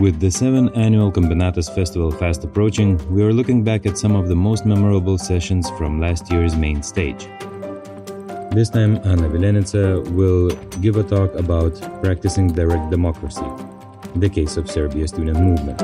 With the 7th annual Kombinatas festival fast approaching, we are looking back at some of the most memorable sessions from last year's main stage. This time, Vilenica will give a talk about practicing direct democracy, the case of Serbia student movement.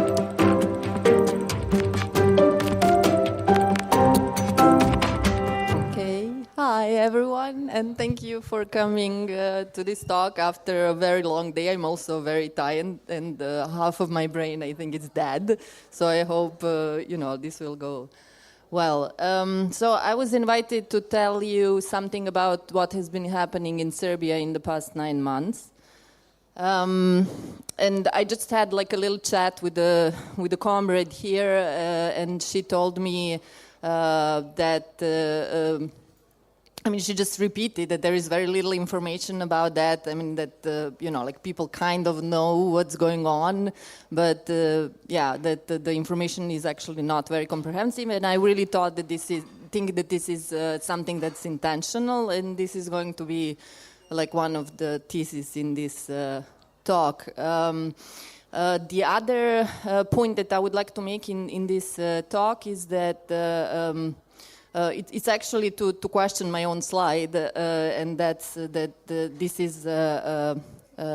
Hi everyone, and thank you for coming to this talk after a very long day. I'm also very tired, and half of my brain I think is dead. So I hope this will go well. So I was invited to tell you something about what has been happening in Serbia in the past 9 months. And I just had like a little chat with a comrade here, and she told me that. She just repeated that there is very little information about that. That people kind of know what's going on, but that the information is actually not very comprehensive. And I really thought that this is something that's intentional, and this is going to be like one of the theses in this talk. The other point that I would like to make in this talk is that. It's actually to question my own slide, and that's that this is a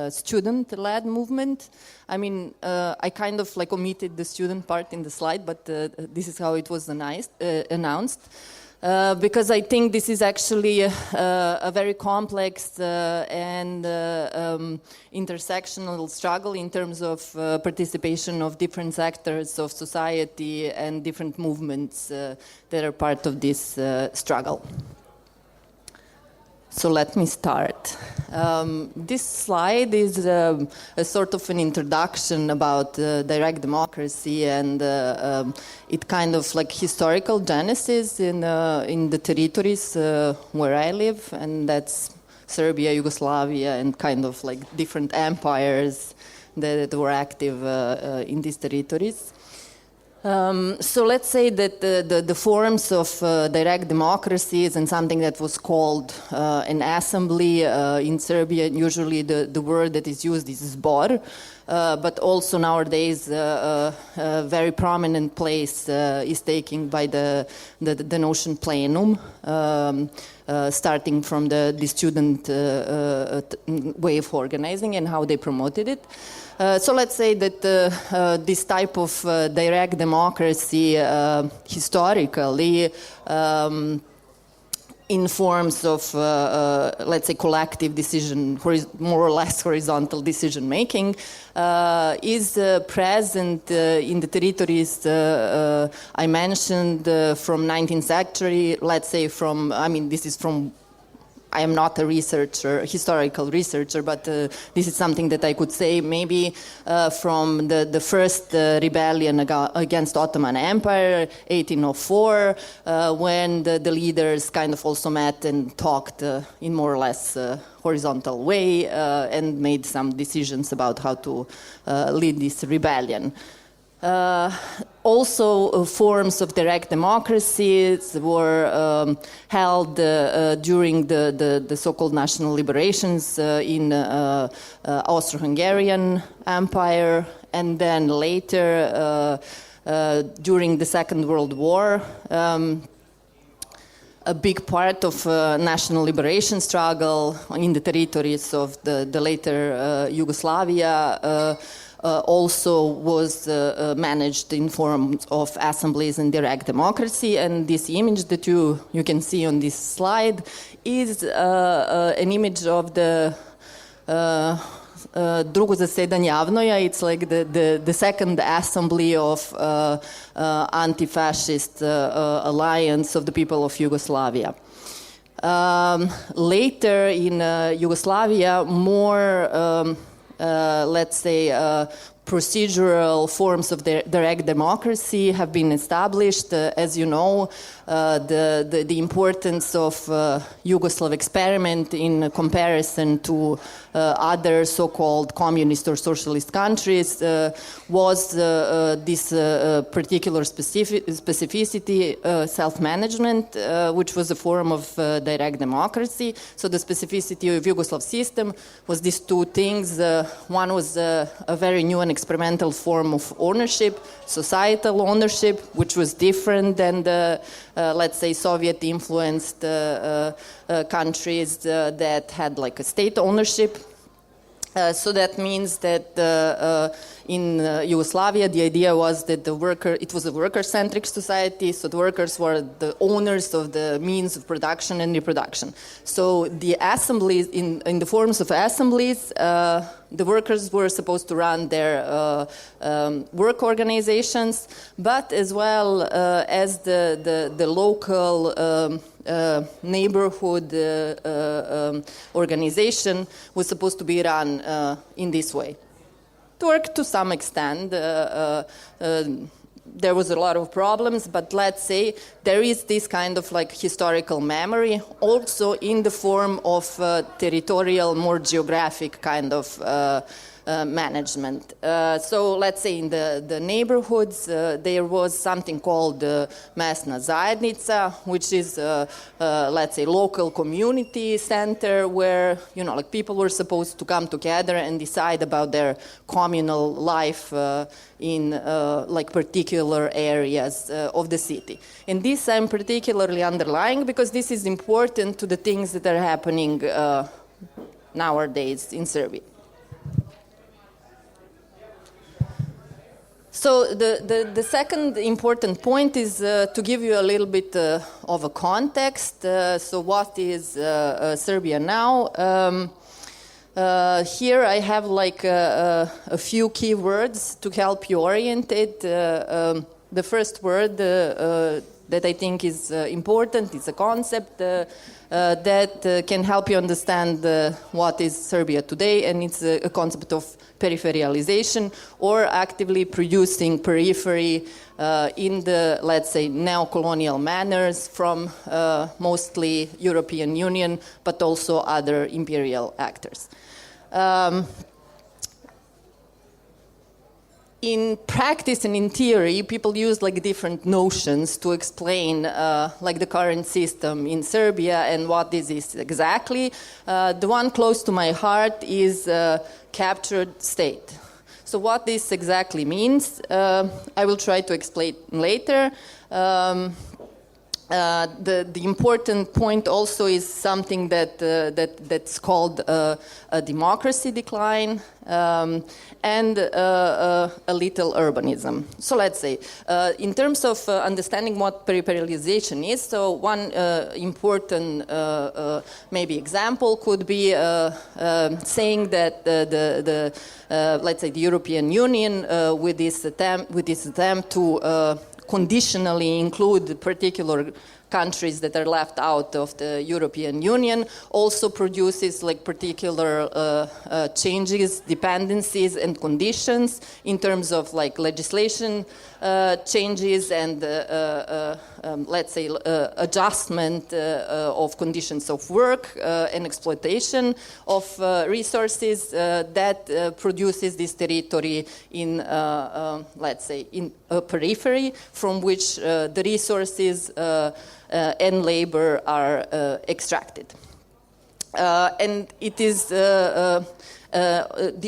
student-led movement. I kind of like omitted the student part in the slide, but this is how it was announced. Because I think this is actually a very complex and intersectional struggle in terms of participation of different sectors of society and different movements that are part of this struggle. So let me start. This slide is a sort of an introduction about direct democracy and it kind of like historical genesis in the territories where I live, and that's Serbia, Yugoslavia, and kind of like different empires that were active in these territories. So let's say that the forms of direct democracies and something that was called an assembly in Serbia, usually the word that is used is zbor, but also nowadays a very prominent place is taken by the notion plenum, starting from the student way of organizing and how they promoted it. So let's say that this type of direct democracy historically in forms of, let's say, collective decision, more or less horizontal decision making, is present in the territories I mentioned from 19th century, let's say this is from, I am not a historical researcher, but this is something that I could say maybe from the first rebellion against Ottoman Empire, 1804, when the leaders kind of also met and talked in more or less horizontal way and made some decisions about how to lead this rebellion. Also, forms of direct democracies were held during the so-called national liberations in Austro-Hungarian Empire, and then later during the Second World War. A big part of national liberation struggle in the territories of the later Yugoslavia also was managed in forms of assemblies and direct democracy. And this image that you can see on this slide is an image of the drugo zasedanje Avnoja. It's like the second assembly of anti-fascist alliance of the people of Yugoslavia. Later in Yugoslavia, more let's say, procedural forms of direct democracy have been established. As you know, the importance of Yugoslav experiment in comparison to other so-called communist or socialist countries was this particular specificity, self-management, which was a form of direct democracy. So the specificity of Yugoslav system was these two things. One was a very new and experimental form of ownership, societal ownership, which was different than the, let's say, Soviet-influenced countries that had like a state ownership. So that means that in Yugoslavia, the idea was that it was a worker-centric society, so the workers were the owners of the means of production and reproduction. So the assemblies, in the forms of assemblies, the workers were supposed to run their work organizations, but as well as the local neighborhood organization was supposed to be run in this way. It worked to some extent. There was a lot of problems, but let's say there is this kind of like historical memory also in the form of territorial, more geographic kind of management. So let's say in the neighborhoods there was something called Mesna Zajednica, which is let's say local community center where like people were supposed to come together and decide about their communal life in like particular areas of the city. And this I'm particularly underlying because this is important to the things that are happening nowadays in Serbia. So the second important point is to give you a little bit of a context. So what is Serbia now? Here I have like a few key words to help you orient it. The first word that I think is important is a concept that can help you understand what is Serbia today, and it's a concept of peripheralization, or actively producing periphery in the, let's say, neo-colonial manners from mostly European Union, but also other imperial actors. In practice and in theory, people use like different notions to explain like the current system in Serbia and what this is exactly. The one close to my heart is captured state. So what this exactly means, I will try to explain later. The important point also is something that's called a democracy decline and a little urbanism. So let's say, in terms of understanding what peripheralization is, so one important maybe example could be saying that let's say the European Union with this attempt to conditionally include particular countries that are left out of the European Union also produces like particular changes, dependencies and conditions in terms of like legislation changes and let's say adjustment of conditions of work and exploitation of resources that produces this territory in let's say in a periphery from which the resources and labor are extracted. And it is the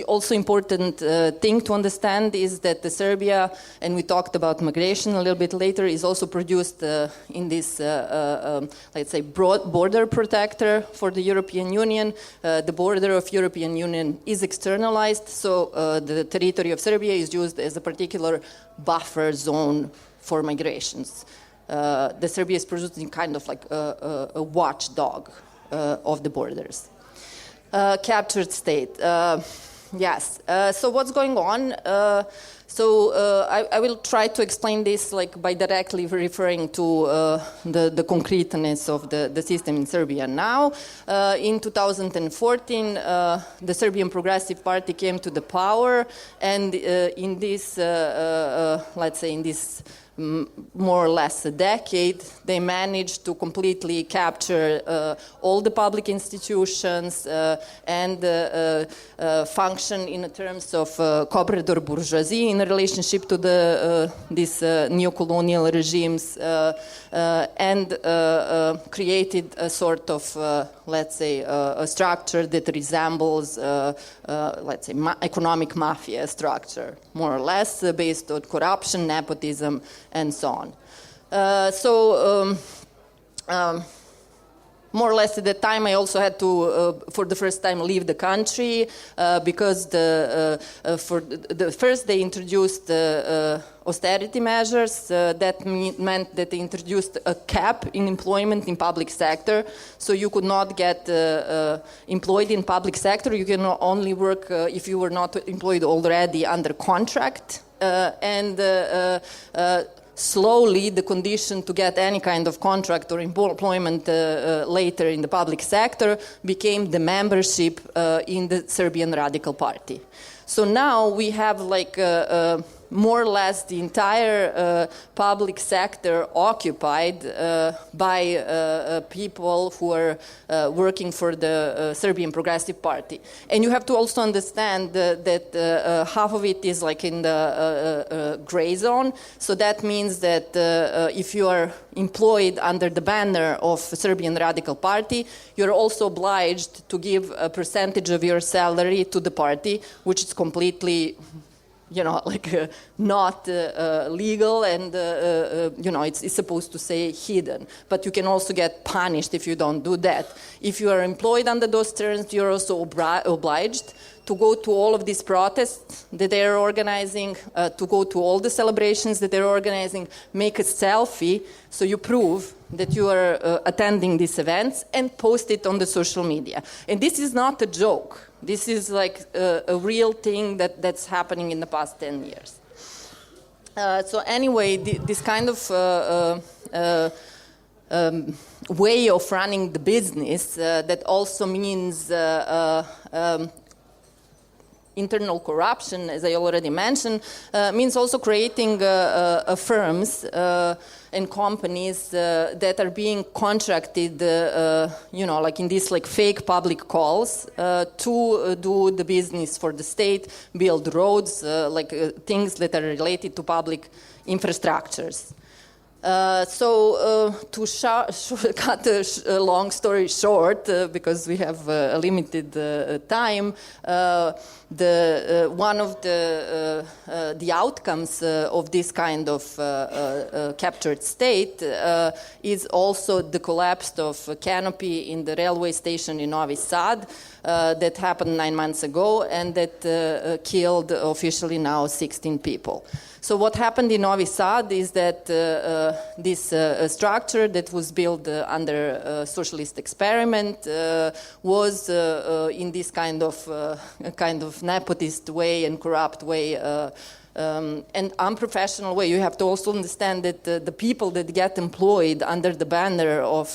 also important thing to understand is that the Serbia, and we talked about migration a little bit later, is also produced in this, let's say, broad border protector for the European Union. The border of European Union is externalized, so the territory of Serbia is used as a particular buffer zone for migrations. The Serbia is producing kind of like a watchdog of the borders. Captured state, yes. So what's going on? I will try to explain this like by directly referring to the concreteness of the system in Serbia now. In 2014, the Serbian Progressive Party came to the power, and in this, let's say, in this more or less a decade, they managed to completely capture all the public institutions and function in terms of corporate bourgeoisie in relationship to these neo-colonial regimes and created a sort of, let's say, a structure that resembles, let's say, economic mafia structure, more or less, based on corruption, nepotism, and so on. More or less at the time, I also had to, for the first time, leave the country because for the first they introduced austerity measures. That meant that they introduced a cap in employment in public sector, so you could not get employed in public sector. You can only work if you were not employed already under contract, slowly, the condition to get any kind of contract or employment later in the public sector became the membership in the Serbian Radical Party. So now we have like more or less the entire public sector occupied by people who are working for the Serbian Progressive Party. And you have to also understand that half of it is like in the gray zone. So that means that if you are employed under the banner of Serbian Radical Party, you're also obliged to give a percentage of your salary to the party, which is completely, you know, like not legal, and you know, it's supposed to say hidden. But you can also get punished if you don't do that. If you are employed under those terms, you're also obliged to go to all of these protests that they're organizing, to go to all the celebrations that they're organizing, make a selfie so you prove that you are attending these events, and post it on the social media. And this is not a joke. This is like a real thing that's happening in the past 10 years. So anyway, this kind of way of running the business that also means internal corruption, as I already mentioned, means also creating firms and companies that are being contracted, you know, like in these like fake public calls to do the business for the state, build roads, things that are related to public infrastructures. To cut a long story short, because we have a limited time, one of the outcomes of this kind of captured state is also the collapse of a canopy in the railway station in Novi Sad that happened 9 months ago, and that killed officially now 16 people. So what happened in Novi Sad is that this structure that was built under a socialist experiment was in this kind of nepotist way and corrupt way and unprofessional way. You have to also understand that the people that get employed under the banner of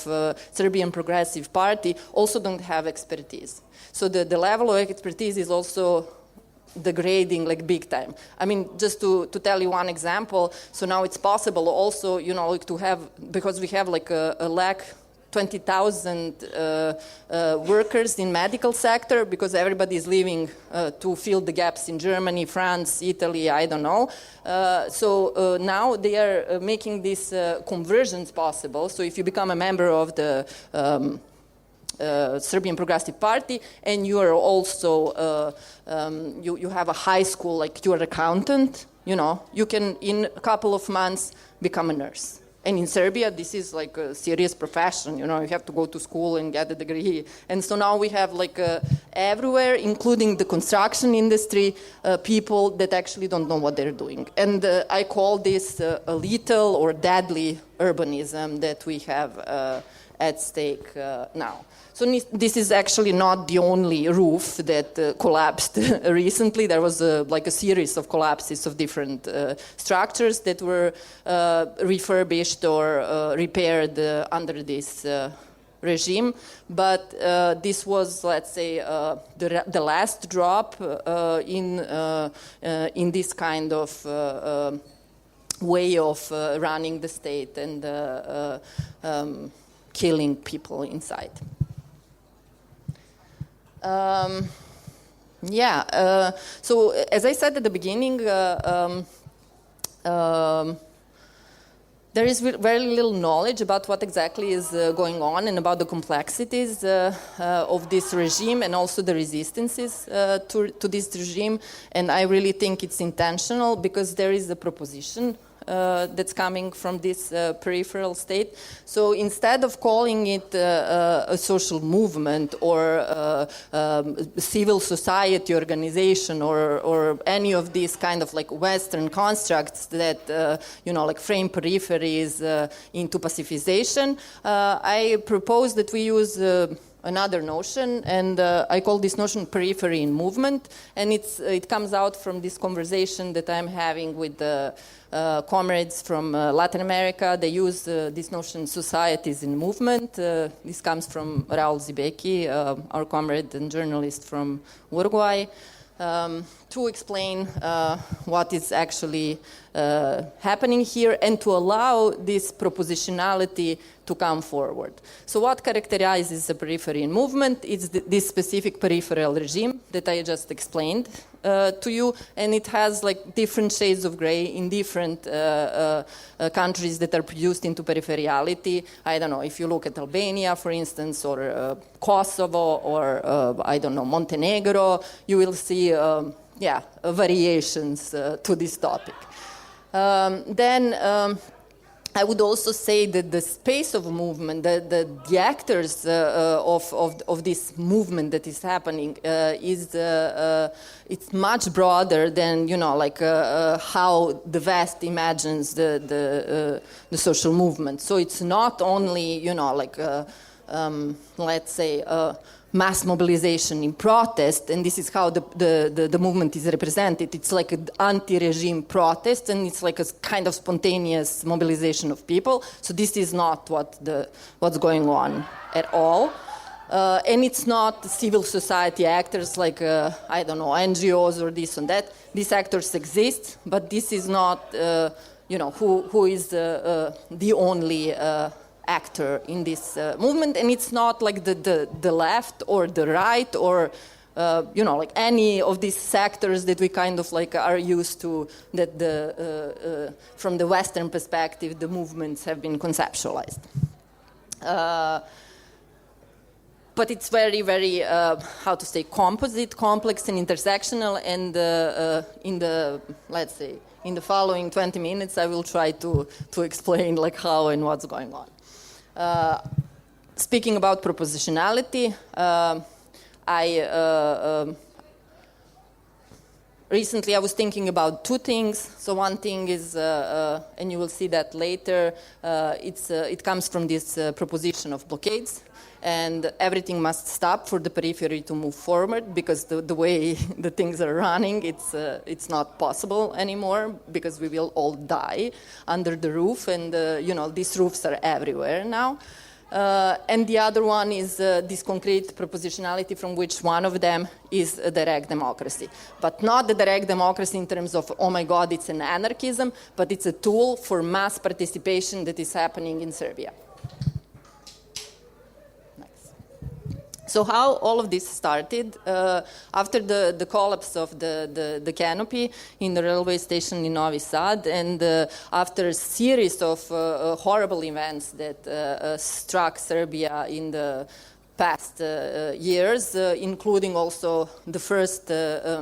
Serbian Progressive Party also don't have expertise. So the level of expertise is also degrading like big time. I mean, just to tell you one example, so now it's possible also, you know, like to have, because we have like a lack 20,000 workers in medical sector, because everybody is leaving to fill the gaps in Germany, France, Italy, I don't know. So now they are making these conversions possible. So if you become a member of the Serbian Progressive Party, and you are also you have a high school, like you're an accountant, you know, you can in a couple of months become a nurse. And in Serbia, this is like a serious profession, you know, you have to go to school and get a degree. And so now we have like everywhere, including the construction industry, people that actually don't know what they're doing. And I call this a lethal or deadly urbanism that we have at stake now. So this is actually not the only roof that collapsed recently. There was like a series of collapses of different structures that were refurbished or repaired under this regime. But this was, let's say, the last drop in this kind of way of running the state and killing people inside. So as I said at the beginning, there is very little knowledge about what exactly is going on and about the complexities of this regime and also the resistances to this regime. And I really think it's intentional because there is a proposition that's coming from this peripheral state. So instead of calling it a social movement or civil society organization or any of these kind of like Western constructs that like frame peripheries into pacifization, I propose that we use another notion, and I call this notion periphery in movement, and it comes out from this conversation that I'm having with comrades from Latin America. They use this notion societies in movement. This comes from Raul Zibeki, our comrade and journalist from Uruguay, to explain what is actually happening here and to allow this propositionality to come forward. So what characterizes the periphery in movement is this specific peripheral regime that I just explained to you, and it has like different shades of gray in different countries that are produced into peripherality. I don't know, if you look at Albania, for instance, or Kosovo, or I don't know, Montenegro, you will see variations to this topic. I would also say that the space of movement, the actors of this movement that is happening it's much broader than how the West imagines the social movement. So it's not only let's say mass mobilization in protest, and this is how the movement is represented. It's like an anti-regime protest, and it's like a kind of spontaneous mobilization of people. So this is not what's going on at all. And it's not civil society actors like, I don't know, NGOs or this and that. These actors exist, but this is not, who is the only actor in this movement, and it's not like the left or the right or like any of these sectors that we kind of like are used to, that from the Western perspective the movements have been conceptualized. But it's very, very, composite, complex, and intersectional. And in the following 20 minutes, I will try to explain like how and what's going on. Speaking about propositionality, recently I was thinking about two things. So one thing is, and you will see that later, it comes from this proposition of blockades. And everything must stop for the periphery to move forward, because the way the things are running, it's not possible anymore, because we will all die under the roof, and these roofs are everywhere now. And the other one is this concrete propositionality, from which one of them is a direct democracy. But not the direct democracy in terms of, oh my God, it's an anarchism, but it's a tool for mass participation that is happening in Serbia. So how all of this started, after the collapse of the canopy in the railway station in Novi Sad, and after a series of horrible events that struck Serbia in the past years, including also the first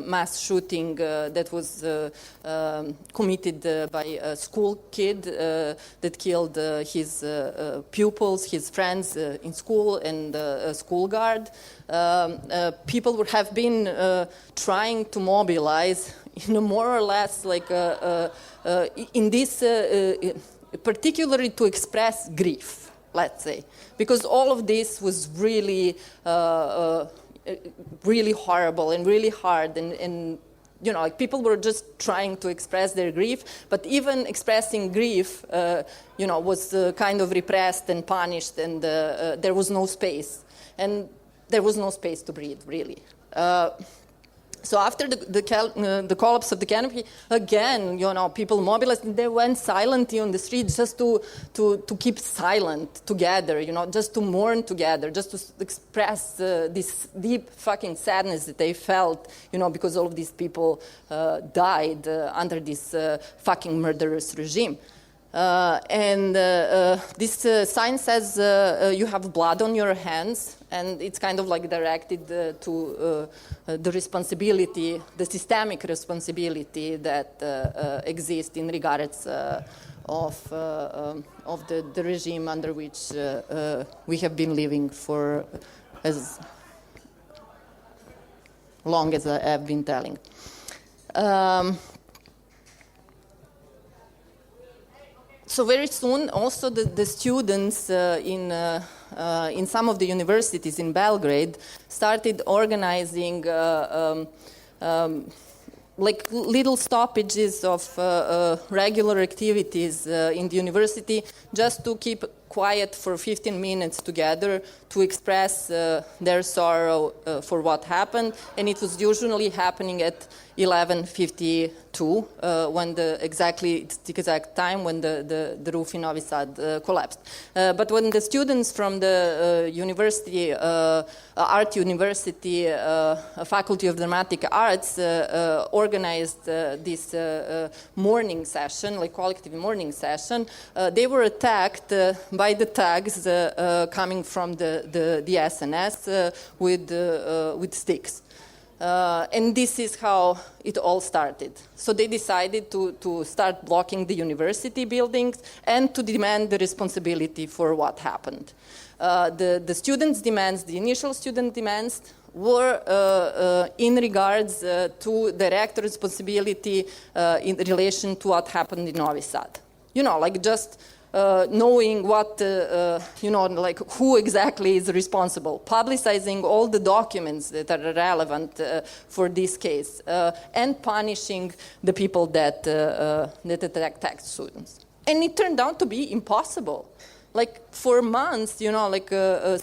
mass shooting that was committed by a school kid that killed his pupils, his friends in school, and a school guard. People have been trying to mobilize in a more or less like in this particularly to express grief, let's say, because all of this was really, really horrible and really hard, and like people were just trying to express their grief, but even expressing grief, was kind of repressed and punished, and there was no space, and there was no space to breathe, really. So after the collapse of the canopy, again, people mobilized. They went silently on the street just to keep silent together, just to mourn together, just to express this deep fucking sadness that they felt, because all of these people died under this fucking murderous regime. This sign says you have blood on your hands, and it's kind of like directed to the responsibility, the systemic responsibility that exists in regards of the regime under which we have been living for as long as I have been telling. So very soon, also the students in some of the universities in Belgrade started organizing like little stoppages of regular activities in the university, just to keep quiet for 15 minutes together to express their sorrow for what happened. And it was usually happening at 11:52, when the exact time when the roof in Novi Sad collapsed. But when the students from the university, art university, Faculty of Dramatic Arts, organized this morning session, like collective morning session, they were attacked by the tags coming from the SNS with sticks. And this is how it all started. So they decided to start blocking the university buildings and to demand the responsibility for what happened. The students' demands, the initial student demands, were in regards to direct responsibility in relation to what happened in Novi Sad. Like just knowing what, like who exactly is responsible, publicizing all the documents that are relevant for this case, and punishing the people that attacked students. And it turned out to be impossible. Like for months,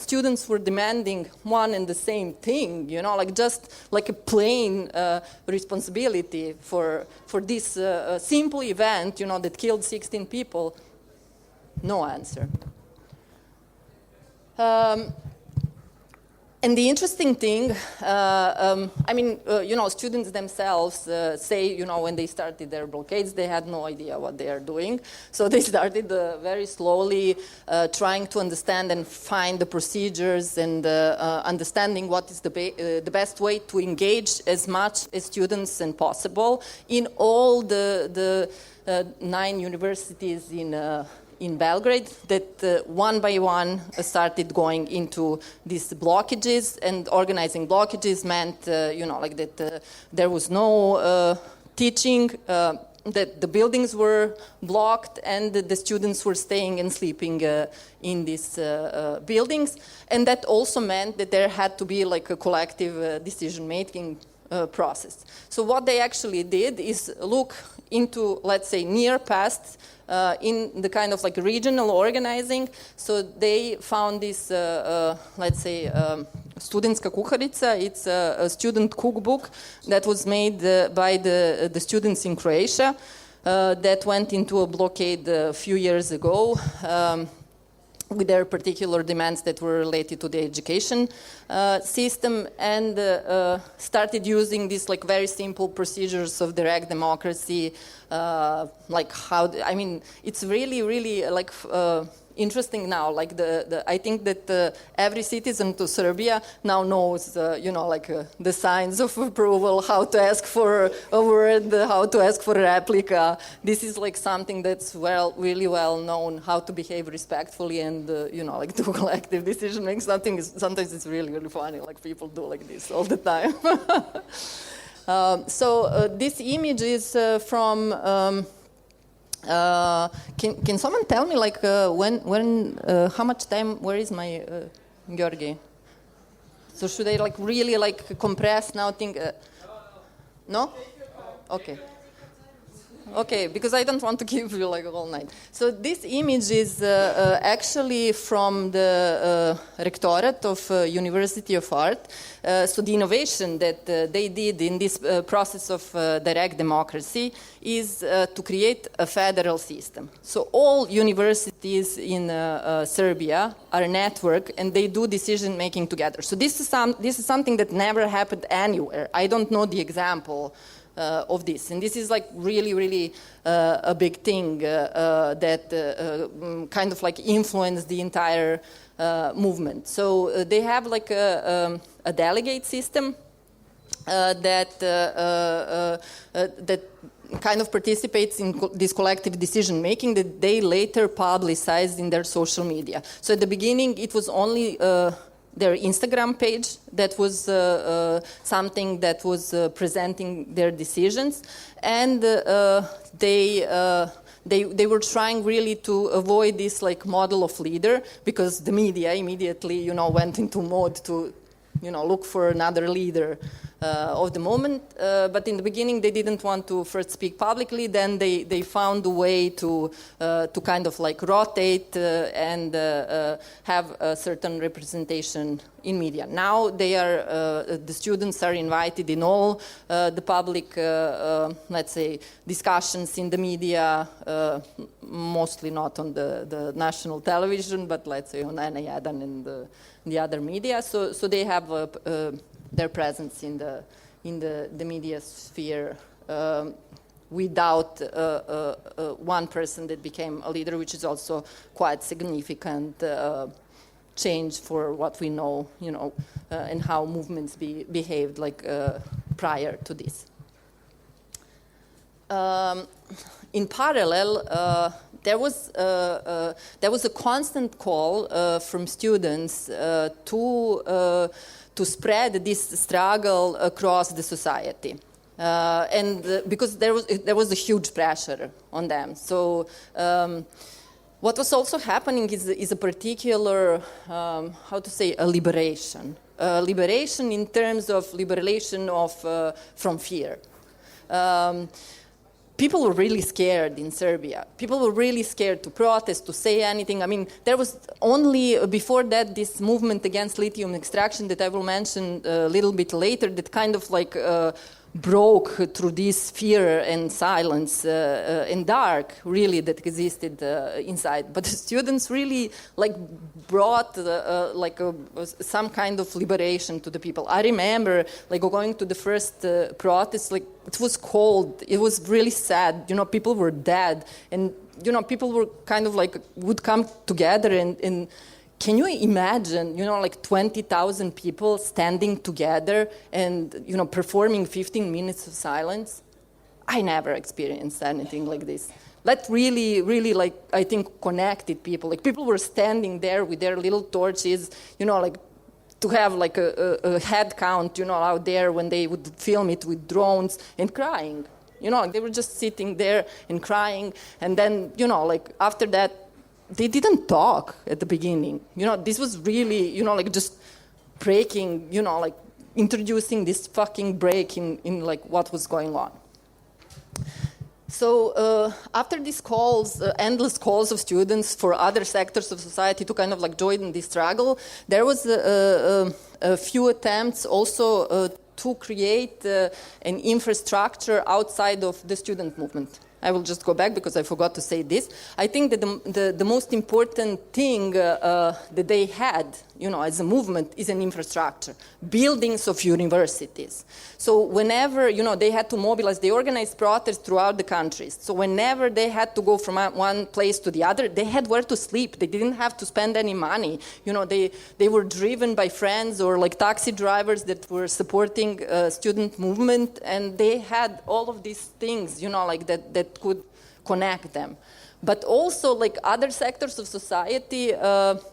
students were demanding one and the same thing, like just like a plain responsibility for this simple event, that killed 16 people. No answer. And the interesting thing, students themselves say, when they started their blockades, they had no idea what they are doing. So they started very slowly trying to understand and find the procedures and understanding what is the best way to engage as much as students as possible in all the 9 universities in Belgrade that one by one started going into these blockages, and organizing blockages meant, that there was no teaching, that the buildings were blocked and the students were staying and sleeping in these buildings. And that also meant that there had to be like a collective decision-making process. So what they actually did is look into, let's say, near past in the kind of like regional organizing. So they found this, let's say, Studentska kuharica. It's a student cookbook that was made by the students in Croatia that went into a blockade a few years ago. With their particular demands that were related to the education system, and started using these like very simple procedures of direct democracy, like how, it's really, really like interesting now. Like I think that every citizen to Serbia now knows, the signs of approval, how to ask for a word, how to ask for a replica. This is like something that's really well known, how to behave respectfully and, do collective decision making. Sometimes it's really, really funny. Like people do like this all the time. So this image is from. Can someone tell me like when how much time? Where is my Georgi? So should I like really like compress now? No? Okay. Okay, because I don't want to keep you like all night. So this image is actually from the rectorate of University of Art. So the innovation that they did in this process of direct democracy is to create a federal system. So all universities in Serbia are a network, and they do decision making together. So this is something that never happened anywhere. I don't know the example of this, and this is like really a big thing that kind of like influenced the entire movement. So they have like a delegate system that kind of participates in this collective decision making that they later publicized in their social media. So at the beginning it was only their Instagram page that was something that was presenting their decisions, and they were trying really to avoid this like model of leader, because the media immediately went into mode to look for another leader of the moment. But in the beginning they didn't want to first speak publicly. Then they found a way to kind of like rotate and have a certain representation in media. Now they are the students are invited in all the public let's say discussions in the media, mostly not on the national television, but let's say on N1 and the other media. So they have their presence in the media sphere without one person that became a leader, which is also quite significant change for what we know, and how movements behaved like prior to this. In parallel, there was a constant call from students to spread this struggle across the society, and because there was a huge pressure on them. So what was also happening is a particular how to say, a liberation in terms of liberation from fear. People were really scared in Serbia. People were really scared to protest, to say anything. I mean, there was only before that this movement against lithium extraction that I will mention a little bit later, that kind of like broke through this fear and silence and dark really that existed inside. But the students really like brought some kind of liberation to the people. I remember like going to the first protest, like it was cold, it was really sad, people were dead, and people were kind of like would come together and can you imagine, like 20,000 people standing together and, performing 15 minutes of silence? I never experienced anything like this. That really, like, I think connected people. Like people were standing there with their little torches, like to have like a head count, out there when they would film it with drones and crying. They were just sitting there and crying. And then, like after that, they didn't talk at the beginning. This was really, like just breaking, like introducing this fucking break in like what was going on. So after these calls, endless calls of students for other sectors of society to kind of like join this struggle, there was a few attempts also to create an infrastructure outside of the student movement. I will just go back because I forgot to say this. I think that the most important thing that they had, as a movement is an infrastructure, buildings of universities. So whenever, they had to mobilize, they organized protests throughout the countries. So whenever they had to go from one place to the other, they had where to sleep. They didn't have to spend any money. They were driven by friends or like taxi drivers that were supporting student movement, and they had all of these things, like that could connect them. But also, like other sectors of society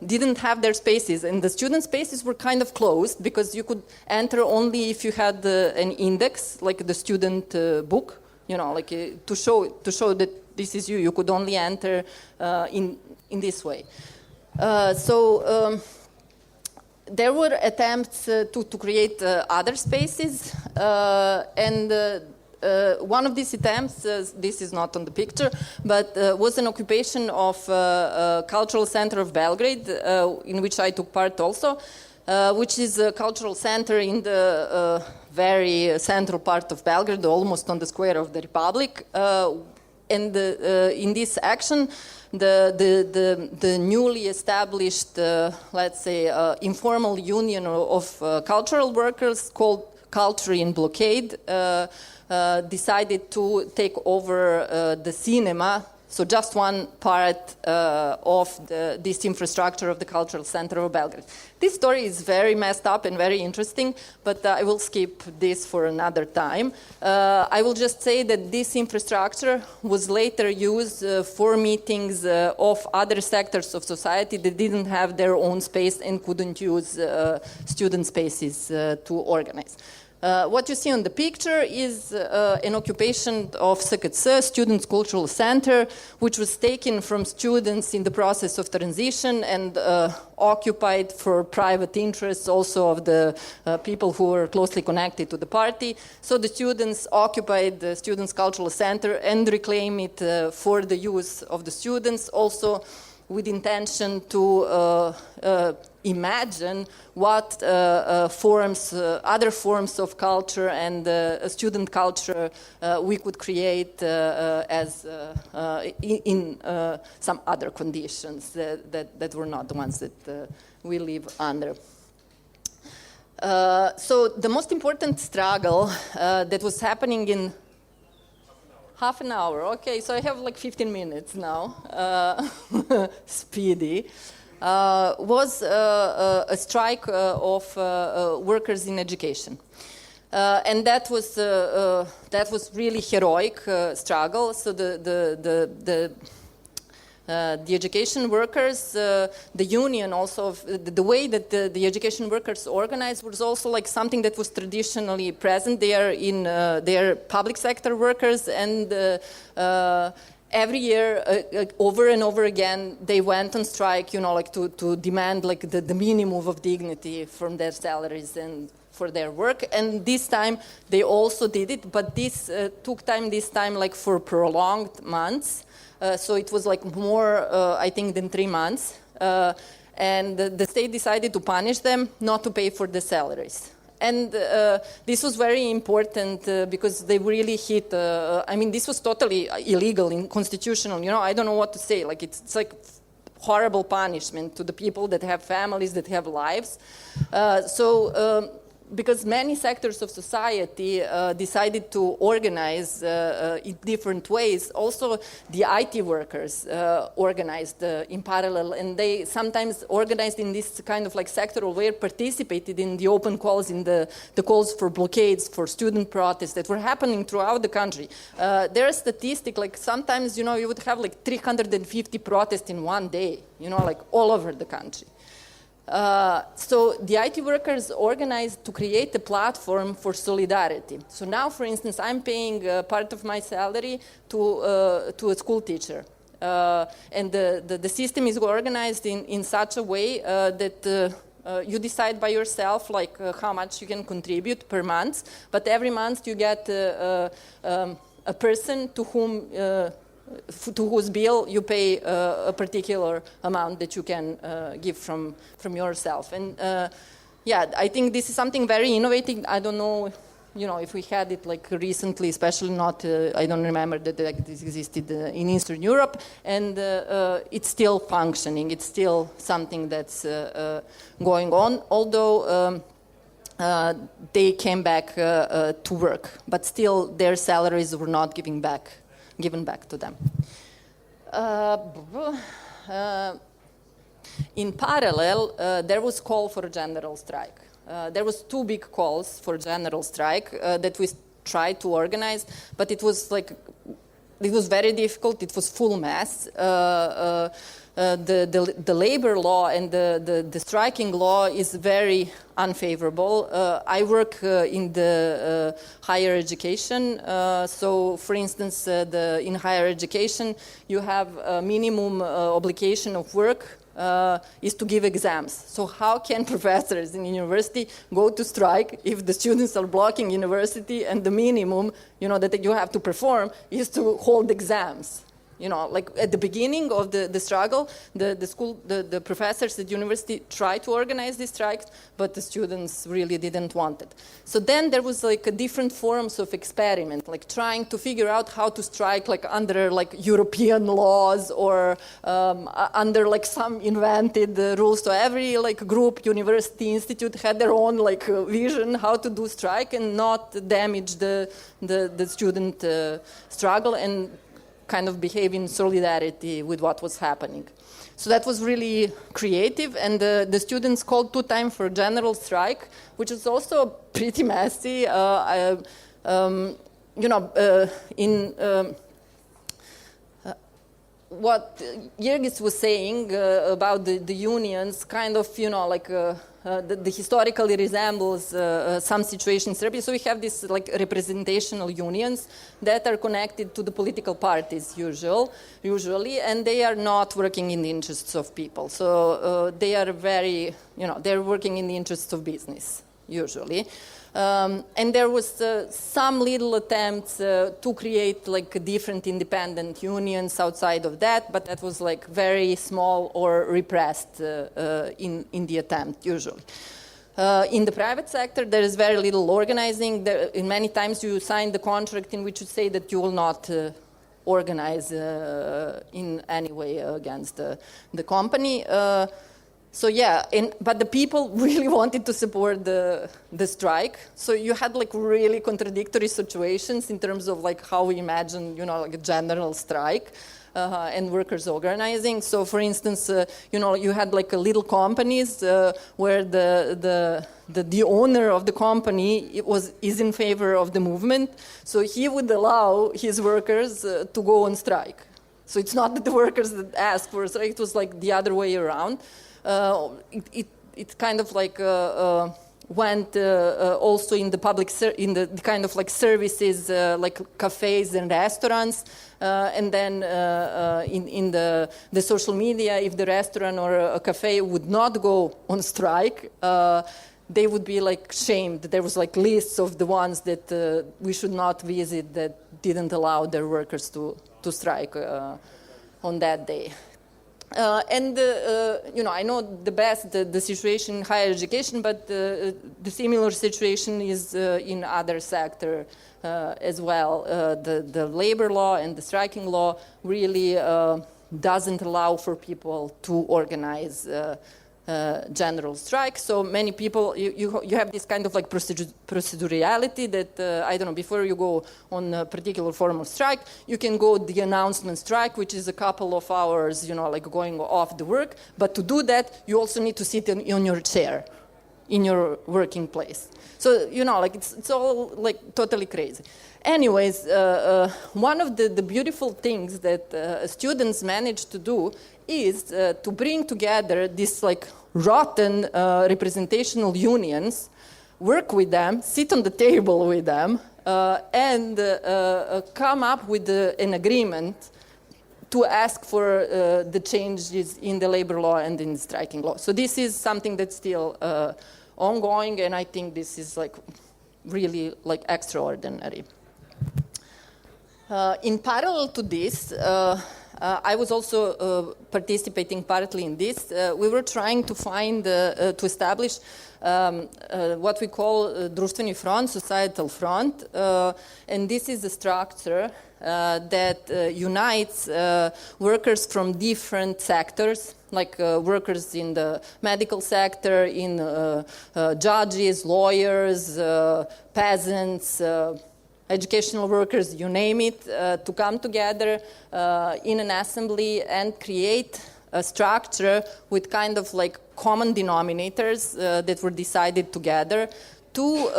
didn't have their spaces, and the student spaces were kind of closed because you could enter only if you had an index, like the student book, like to show that this is you. You could only enter in this way. There were attempts to create other spaces, and one of these attempts, this is not on the picture, but was an occupation of Cultural Center of Belgrade, in which I took part also, which is a cultural center in the very central part of Belgrade, almost on the square of the Republic. And in this action, the newly established, let's say, informal union of cultural workers called Culture in Blockade decided to take over the cinema. So just one part of this infrastructure of the Cultural Center of Belgrade. This story is very messed up and very interesting, but I will skip this for another time. I will just say that this infrastructure was later used for meetings of other sectors of society that didn't have their own space and couldn't use student spaces to organize. What you see on the picture is an occupation of SKC, Students' Cultural Center, which was taken from students in the process of transition and occupied for private interests also of the people who were closely connected to the party. So the students occupied the Students' Cultural Center and reclaim it for the use of the students, also with intention to imagine what other forms of culture and student culture we could create as in some other conditions that were not the ones that we live under. So the most important struggle that was happening in half an hour, okay, so I have like 15 minutes now, speedy. Was a strike of workers in education. And that was really heroic struggle. So the education workers, the union also, the way that the education workers organized was also like something that was traditionally present there in their public sector workers, and every year, over and over again, they went on strike, you know, like to demand like the minimum of dignity from their salaries and for their work. And this time they also did it, but this took time this time like for prolonged months. So it was like more, I think, than 3 months. And the state decided to punish them, not to pay for the salaries. And this was very important because they really hit, I mean, this was totally illegal and constitutional. You know, I don't know what to say. Like, it's like horrible punishment to the people that have families, that have lives. Because many sectors of society decided to organize in different ways. Also, the IT workers organized in parallel, and they sometimes organized in this kind of like sectoral way, participated in the open calls, in the calls for blockades, for student protests that were happening throughout the country. There are statistics, like sometimes, you know, you would have like 350 protests in one day, you know, like all over the country. So the IT workers organized to create a platform for solidarity. So now, for instance, I'm paying part of my salary to a school teacher. And the system is organized in such a way that you decide by yourself like how much you can contribute per month, but every month you get a person to whose bill you pay a particular amount that you can give from yourself. And yeah, I think this is something very innovative. I don't know, you know, if we had it like recently, especially not, I don't remember that this existed in Eastern Europe, and it's still functioning. It's still something that's going on, although they came back to work, but still their salaries were not given back to them. In parallel, there was call for a general strike. There was 2 big calls for general strike that we tried to organize, but it was very difficult. It was full mess. The labor law and the striking law is very unfavorable. I work in the higher education. So, for instance, in higher education, you have a minimum obligation of work is to give exams. So how can professors in university go to strike if the students are blocking university and the minimum, that you have to perform is to hold exams? Like at the beginning of the struggle, the professors at university tried to organize these strikes, but the students really didn't want it. So then there was like a different forms of experiment, like trying to figure out how to strike like under like European laws or under like some invented rules. So every like group, university, institute had their own like vision how to do strike and not damage the student struggle and kind of behave in solidarity with what was happening. So that was really creative, and the students called 2 times for general strike, which is also pretty messy. What Jirgis was saying about the unions kind of, the historically resembles some situation in Serbia. So we have these like representational unions that are connected to the political parties usually, and they are not working in the interests of people. So they are very, they're working in the interests of business usually. And there was some little attempts to create like different independent unions outside of that, but that was like very small or repressed in the attempt usually. In the private sector, there is very little organizing. In many times you sign the contract in which you say that you will not organize in any way against the company. But the people really wanted to support the strike. So you had like really contradictory situations in terms of like how we imagine, like a general strike and workers organizing. So for instance, you had like little companies where the owner of the company is in favor of the movement. So he would allow his workers to go on strike. So it's not that the workers that asked for a strike, it was like the other way around. It kind of like went also in the public in the kind of like services like cafes and restaurants, and then in the social media, if the restaurant or a cafe would not go on strike, they would be like shamed. There was like lists of the ones that we should not visit that didn't allow their workers to strike on that day. I know the best the situation in higher education, but the similar situation is in other sector as well. The labor law and the striking law really doesn't allow for people to organize general strike. So many people, you have this kind of like procedurality that, I don't know, before you go on a particular form of strike, you can go the announcement strike, which is a couple of hours, like going off the work. But to do that, you also need to sit on your chair in your working place. So, like it's all like totally crazy. Anyways, one of the beautiful things that students managed to do is to bring together these like rotten representational unions, work with them, sit on the table with them, and come up with an agreement to ask for the changes in the labor law and in the striking law. So this is something that's still ongoing, and I think this is like really like extraordinary. In parallel to this, I was also participating partly in this. We were trying to find, to establish what we call društveni front, societal front, and this is a structure that unites workers from different sectors, like workers in the medical sector, in judges, lawyers, peasants, educational workers, you name it, to come together in an assembly and create a structure with kind of like common denominators that were decided together to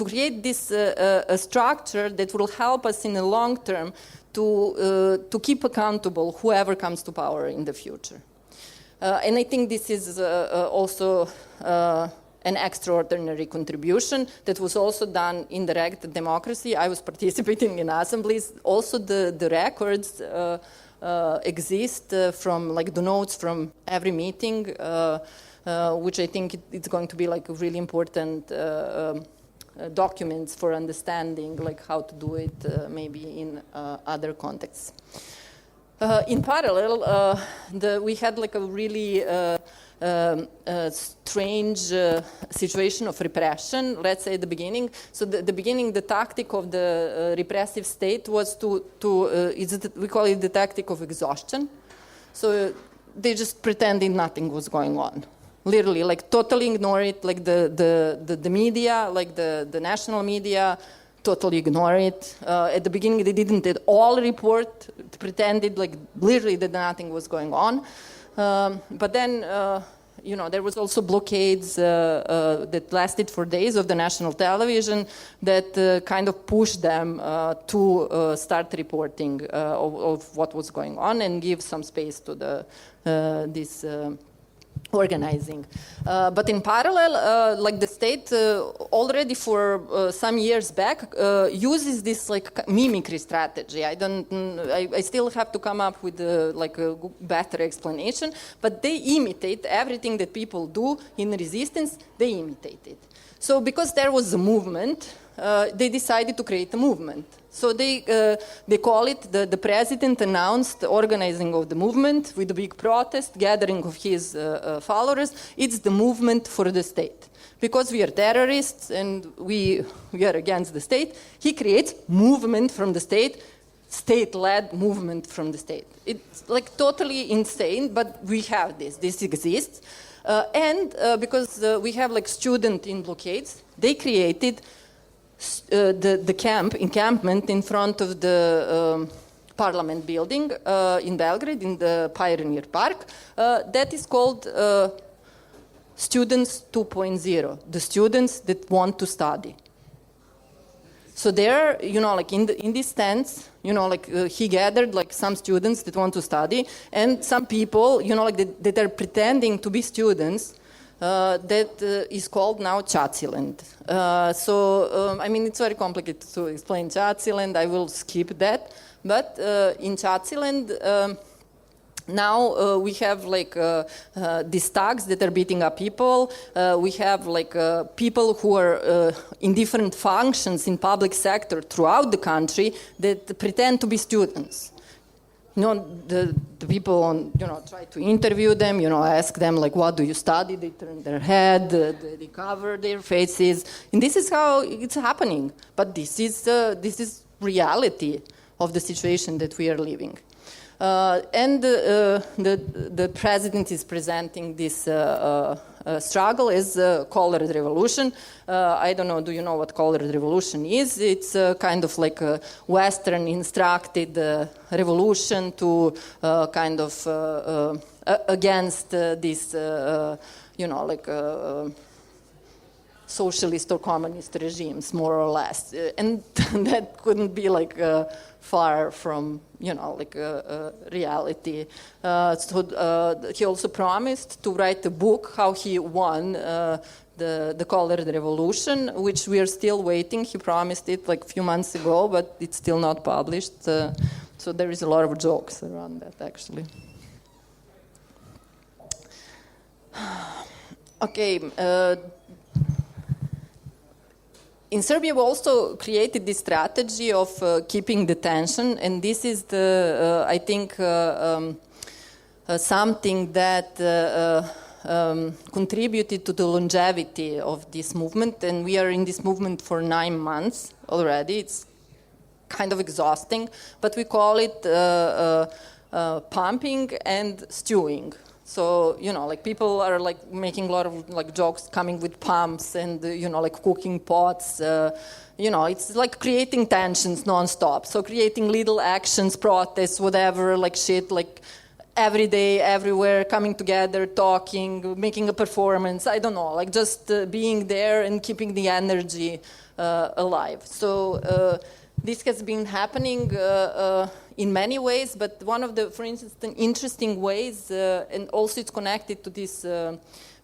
create this a structure that will help us in the long term to keep accountable whoever comes to power in the future. And I think this is also an extraordinary contribution that was also done in direct democracy. I was participating in assemblies. Also the records exist from like the notes from every meeting, which I think it's going to be like a really important documents for understanding like how to do it maybe in other contexts. In parallel, we had like a really strange situation of repression, let's say at the beginning. So the beginning, the tactic of the repressive state was we call it the tactic of exhaustion. So they just pretended nothing was going on. Literally, like totally ignore it, like the media, like the national media, totally ignore it. At the beginning, they didn't at all report, pretended like literally that nothing was going on. But then, there was also blockades that lasted for days of the national television that kind of pushed them to start reporting of what was going on and give some space to this organizing. But in parallel, like the state already for some years back uses this like mimicry strategy. I still have to come up with like a better explanation, but they imitate everything that people do in resistance, they imitate it. So because there was a movement, they decided to create a movement. So they call it, the president announced the organizing of the movement with a big protest, gathering of his followers. It's the movement for the state. Because we are terrorists and we are against the state, he creates movement from the state-led movement from the state. It's like totally insane, but we have this exists. And because we have like students in blockades, they created the encampment in front of the parliament building in Belgrade, in the Pioneer Park, that is called Students 2.0, the students that want to study. So there, like in this sense, he gathered like some students that want to study and some people, that are pretending to be students. That is called now Chatsiland. It's very complicated to explain Chatsiland. I will skip that. But in Chatsiland, now we have like these thugs that are beating up people. We have like people who are in different functions in public sector throughout the country that pretend to be students. The people try to interview them, ask them like, what do you study? They turn their head, they cover their faces, and this is how it's happening. But this is reality of the situation that we are living. And the president is presenting this struggle as a colored revolution. I don't know, do you know what colored revolution is? It's kind of like a Western instructed revolution to kind of against this, socialist or communist regimes, more or less. And that couldn't be like far from, reality. So he also promised to write a book how he won the colored revolution, which we are still waiting. He promised it like a few months ago, but it's still not published. So there is a lot of jokes around that, actually. Okay. In Serbia, we also created this strategy of keeping the tension, and this is I think, something that contributed to the longevity of this movement, and we are in this movement for 9 months already. It's kind of exhausting, but we call it pumping and stewing. So, people are like making a lot of like jokes coming with pumps and, like cooking pots. It's like creating tensions nonstop. So creating little actions, protests, whatever, like shit, like every day, everywhere, coming together, talking, making a performance. I don't know, like just being there and keeping the energy alive. So this has been happening in many ways, but one of the, for instance, interesting ways, and also it's connected to this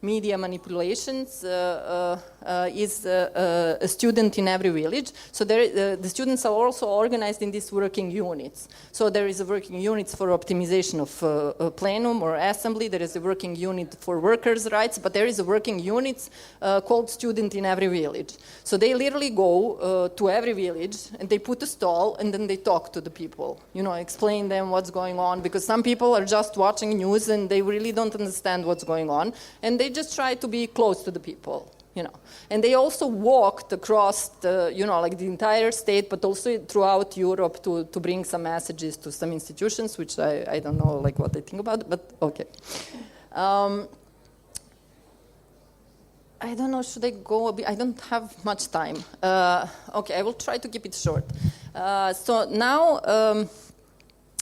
media manipulations is a student in every village. So the students are also organized in these working units. So there is a working unit for optimization of a plenum or assembly. There is a working unit for workers' rights, but there is a working unit called student in every village. So they literally go to every village and they put a stall and then they talk to the people, explain them what's going on, because some people are just watching news and they really don't understand what's going on, and they just try to be close to the people. And they also walked across the, the entire state, but also throughout Europe to bring some messages to some institutions, which I don't know what they think about, but okay. I don't know, should I go a bit? I don't have much time. Okay, I will try to keep it short. So now,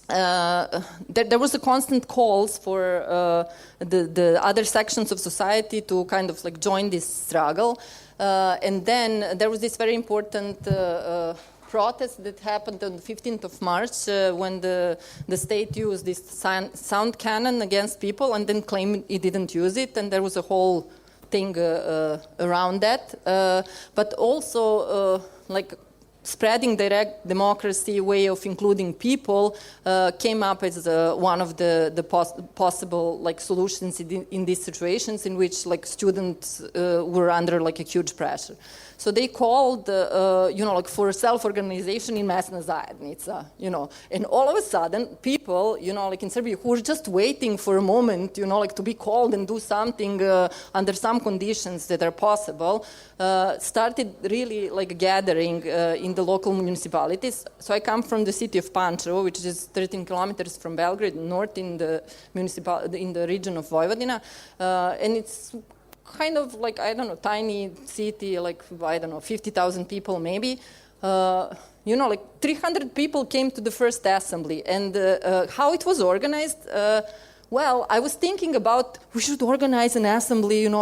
there was a constant calls for the other sections of society to kind of join this struggle. And then there was this very important protest that happened on the 15th of March when the state used this sound cannon against people and then claimed it didn't use it. And there was a whole thing around that. But also, spreading direct democracy way of including people came up as one of the possible solutions in these situations in which students were under a huge pressure. So they called, for self-organization in mesna zajednica, and all of a sudden people, in Serbia who were just waiting for a moment, to be called and do something under some conditions that are possible, started really gathering in the local municipalities. So I come from the city of Pančevo, which is 13 kilometers from Belgrade, north in the region of Vojvodina, and it's kind of I don't know, tiny city, 50,000 people maybe. 300 people came to the first assembly. And how it was organized, well, I was thinking about we should organize an assembly, in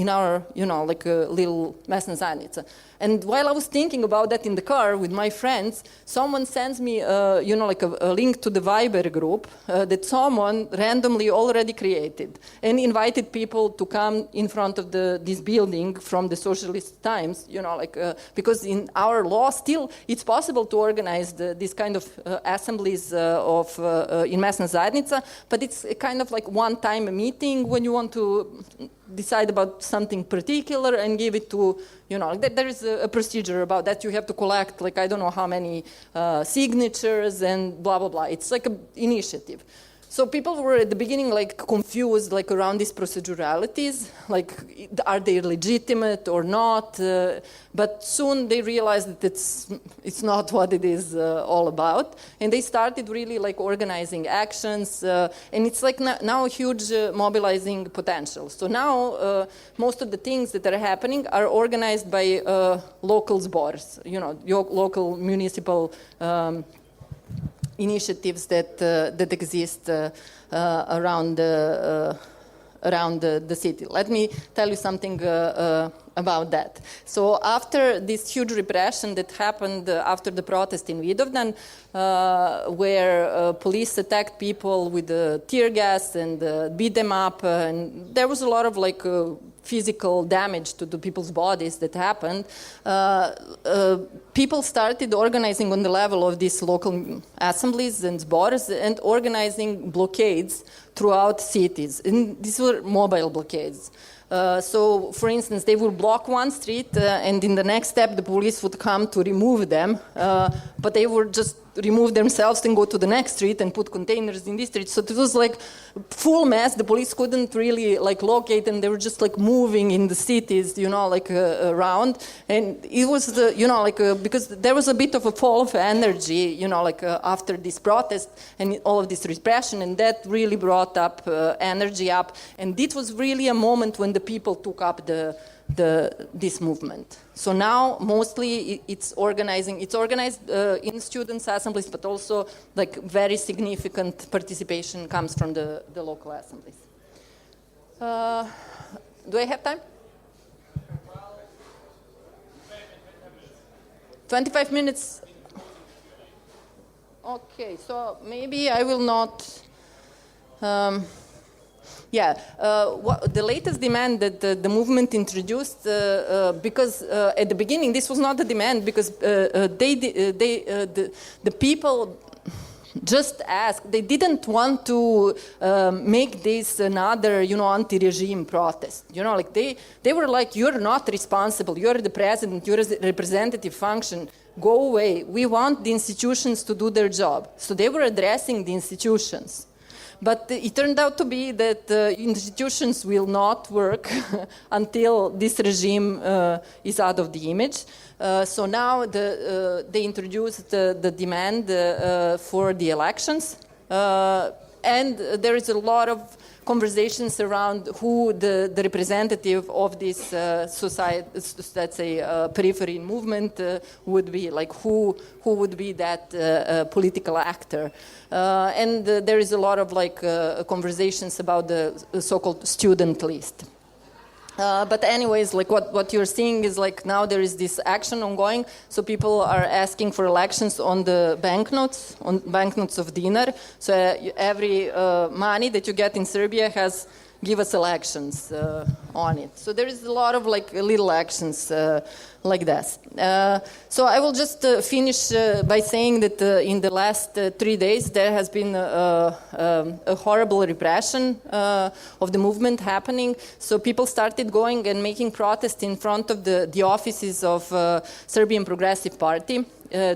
our, little mesna zajednica. And while I was thinking about that in the car with my friends, someone sends me, a link to the Viber group that someone randomly already created and invited people to come in front of this building from the socialist times, because in our law still it's possible to organize this kind of assemblies in mesna zajednica, but it's a kind of one-time meeting when you want to decide about something particular and give it to, there is a procedure about that. You have to collect, I don't know how many signatures and blah, blah, blah. It's an initiative. So people were at the beginning confused around these proceduralities, are they legitimate or not? But soon they realized that it's not what it is all about, and they started really organizing actions, and it's now a huge mobilizing potential. So now most of the things that are happening are organized by local zbors, local municipal initiatives that exist around the city. Let me tell you something about that. So after this huge repression that happened after the protest in Vidovdan, where police attacked people with tear gas and beat them up, and there was a lot of physical damage to the people's bodies that happened, people started organizing on the level of these local assemblies and zbors and organizing blockades throughout cities. And these were mobile blockades. So, for instance, they would block one street, and in the next step, the police would come to remove them, but they would just remove themselves and go to the next street and put containers in this street. So it was full mess. The police couldn't really locate, and they were just moving in the cities, around. And it was, because there was a bit of a fall of energy, after this protest and all of this repression, and that really brought up energy up. And it was really a moment when the people took up this movement. So now mostly it's organized in students' assemblies, but also very significant participation comes from the local assemblies. Do I have time? 25 minutes. Okay, so maybe I will not Yeah, the latest demand that the movement introduced, because at the beginning this was not a demand, because the people just asked. They didn't want to make this another, anti-regime protest. Like they were like, you're not responsible. You're the president. You're a representative function. Go away. We want the institutions to do their job. So they were addressing the institutions. But it turned out to be that institutions will not work until this regime is out of the image. So now they introduced the demand for the elections. And there is a lot of conversations around who the representative of this society, let's say periphery movement, would be, like who would be that political actor. And there is a lot of conversations about the so-called student list. But anyways, like what you're seeing is like now there is this action ongoing. So people are asking for elections on the banknotes, of dinar. So every money that you get in Serbia give us elections on it. So there is a lot of little actions like this. So I will just finish by saying that in the last 3 days there has been a horrible repression of the movement happening. So people started going and making protests in front of the offices of Serbian Progressive Party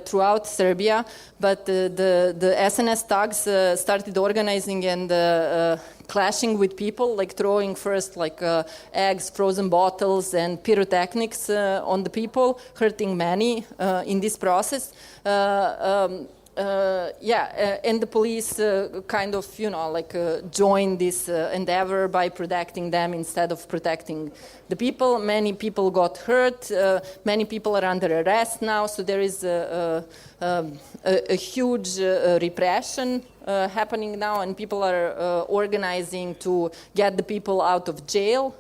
throughout Serbia, but the SNS thugs started organizing and clashing with people, like throwing first eggs, frozen bottles, and pyrotechnics on the people, hurting many in this process. And the police kind of, joined this endeavor by protecting them instead of protecting the people. Many people got hurt. Many people are under arrest now. So there is a huge repression happening now, and people are organizing to get the people out of jail.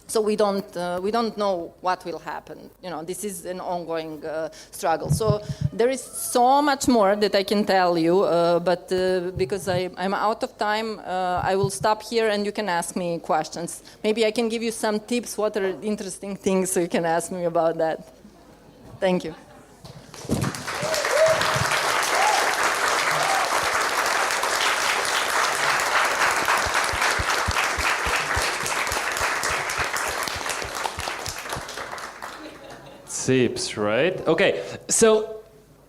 So we don't know what will happen. This is an ongoing struggle. So there is so much more that I can tell you, but because I'm out of time, I will stop here and you can ask me questions. Maybe I can give you some tips, what are interesting things, so you can ask me about that. Thank you. Tips, right? Okay, so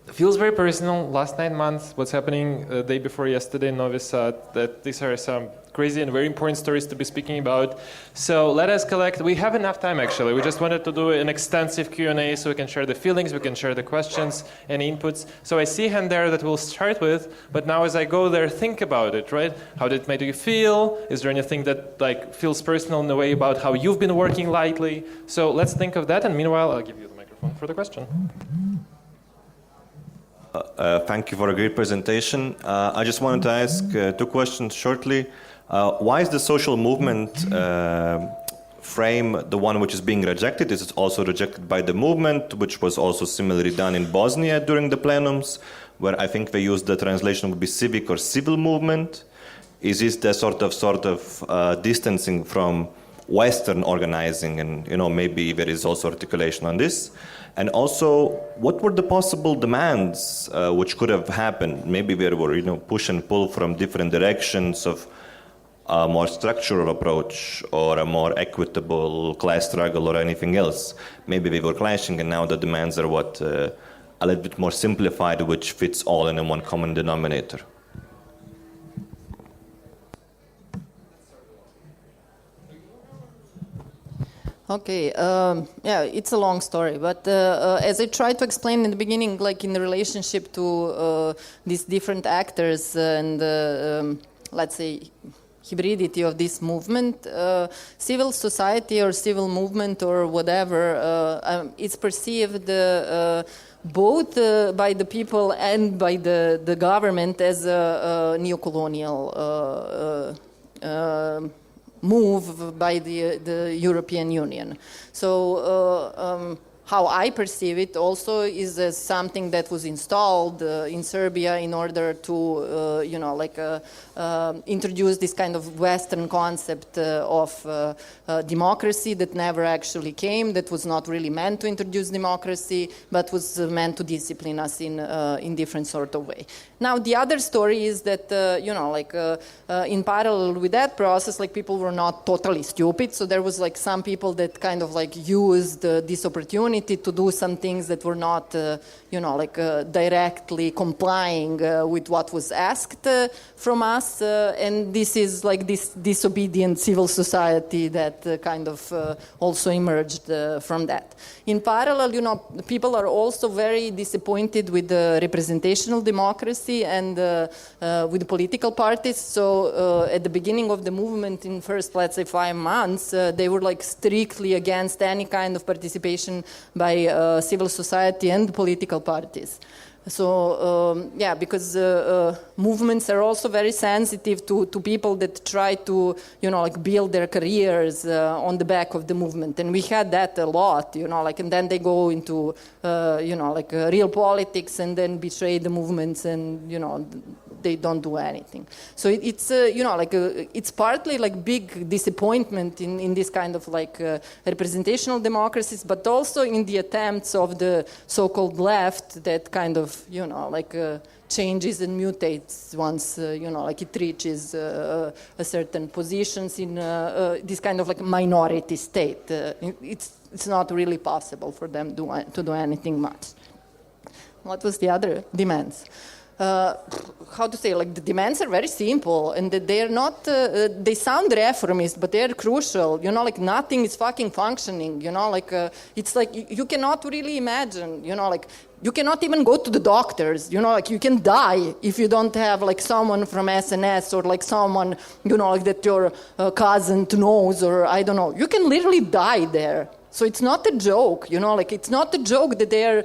it feels very personal. Last 9 months, what's happening the day before yesterday in Novi Sad, that these are some crazy and very important stories to be speaking about. So let us collect. We have enough time, actually. We just wanted to do an extensive Q&A so we can share the feelings, we can share the questions and inputs. So I see a hand there that we'll start with, but now as I go there, think about it, right? How did it make you feel? Is there anything that feels personal in a way about how you've been working lately? So let's think of that, and meanwhile, I'll give you the microphone for the question. Thank you for a great presentation. I just wanted to ask 2 questions shortly. Why is the social movement frame the one which is being rejected? Is it also rejected by the movement, which was also similarly done in Bosnia during the plenums, where I think they used the translation would be civic or civil movement? Is this the sort of distancing from Western organizing, and maybe there is also articulation on this? And also, what were the possible demands which could have happened? Maybe there were push and pull from different directions of a more structural approach or a more equitable class struggle or anything else. Maybe they were clashing, and now the demands are a little bit more simplified, which fits all in one common denominator. Okay, it's a long story, but as I tried to explain in the beginning, in the relationship to these different actors and, let's say, hybridity of this movement, civil society or civil movement or whatever, it's perceived both by the people and by the government as a neo-colonial move by the European Union. So how I perceive it also is as something that was installed in Serbia in order to, introduce this kind of Western concept of democracy that never actually came, that was not really meant to introduce democracy, but was meant to discipline us in different sort of way. Now, the other story is that, in parallel with that process, like people were not totally stupid. So there was like some people that kind of like used this opportunity to do some things that were not, directly complying with what was asked from us. And this is like this disobedient civil society that kind of also emerged from that. In parallel, people are also very disappointed with the representational democracy and with the political parties. So at the beginning of the movement in first, let's say 5 months, they were like strictly against any kind of participation by civil society and political parties. So, because movements are also very sensitive to people that try to, build their careers on the back of the movement. And we had that a lot, and then they go into, real politics and then betray the movements and, they don't do anything. So it's, it's partly like big disappointment in this kind of representational democracies, but also in the attempts of the so-called left that kind of, changes and mutates once, it reaches a certain positions in this kind of minority state. It's not really possible for them to do anything much. What was the other demands? How to say, the demands are very simple and that they are not, they sound reformist, but they're crucial, nothing is fucking functioning, it's you cannot really imagine, you cannot even go to the doctors, you can die if you don't have someone from SNS or someone, that your cousin knows or I don't know, you can literally die there. So it's not a joke, it's not a joke that they're,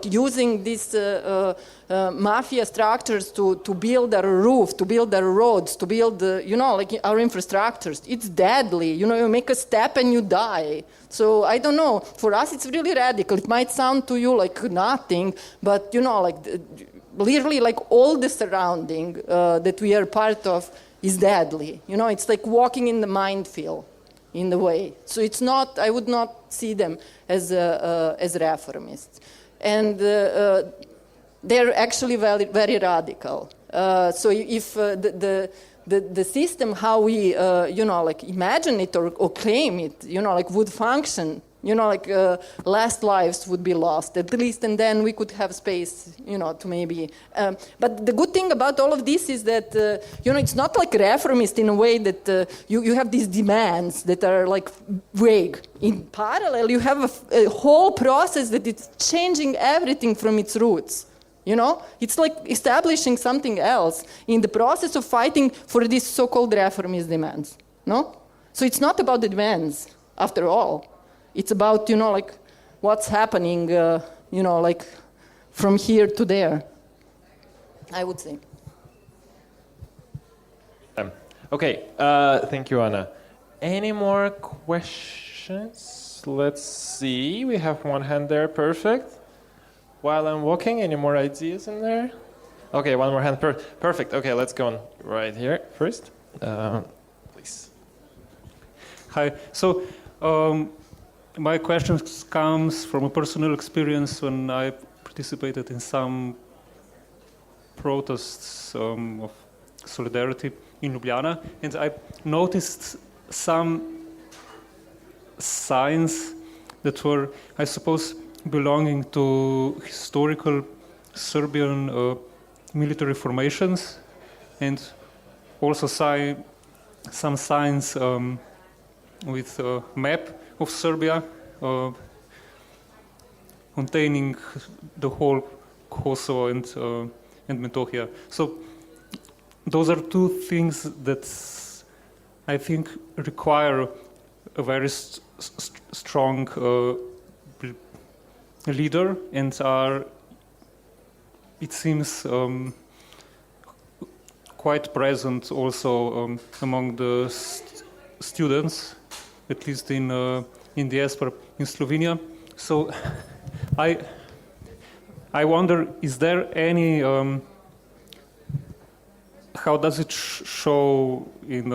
using these mafia structures to build our roof, to build our roads, to build, our infrastructures. It's deadly, you make a step and you die. So I don't know, for us it's really radical. It might sound to you like nothing, but, literally all the surrounding that we are part of is deadly. It's like walking in the minefield. In the way. So it's not, I would not see them as reformists. And they're actually very, very radical. So if the system, how we, imagine it or claim it, would function, last lives would be lost at least, and then we could have space, to maybe. But the good thing about all of this is that, it's not like reformist in a way that you have these demands that are vague. In parallel, you have a whole process that is changing everything from its roots. It's like establishing something else in the process of fighting for these so-called reformist demands. No? So it's not about the demands, after all. It's about, what's happening, from here to there, I would say. Okay, thank you, Anna. Any more questions? Let's see, we have one hand there, perfect. While I'm walking, any more ideas in there? Okay, one more hand, perfect. Okay, let's go on right here first. Please. Hi, so, my question comes from a personal experience when I participated in some protests of solidarity in Ljubljana, and I noticed some signs that were, I suppose, belonging to historical Serbian military formations, and also some signs with a map of Serbia, containing the whole Kosovo and Metohija. So those are two things that I think require a very strong leader, and are, it seems, quite present also among the students, at least in diaspora in Slovenia. So I wonder, is there any, how does it show in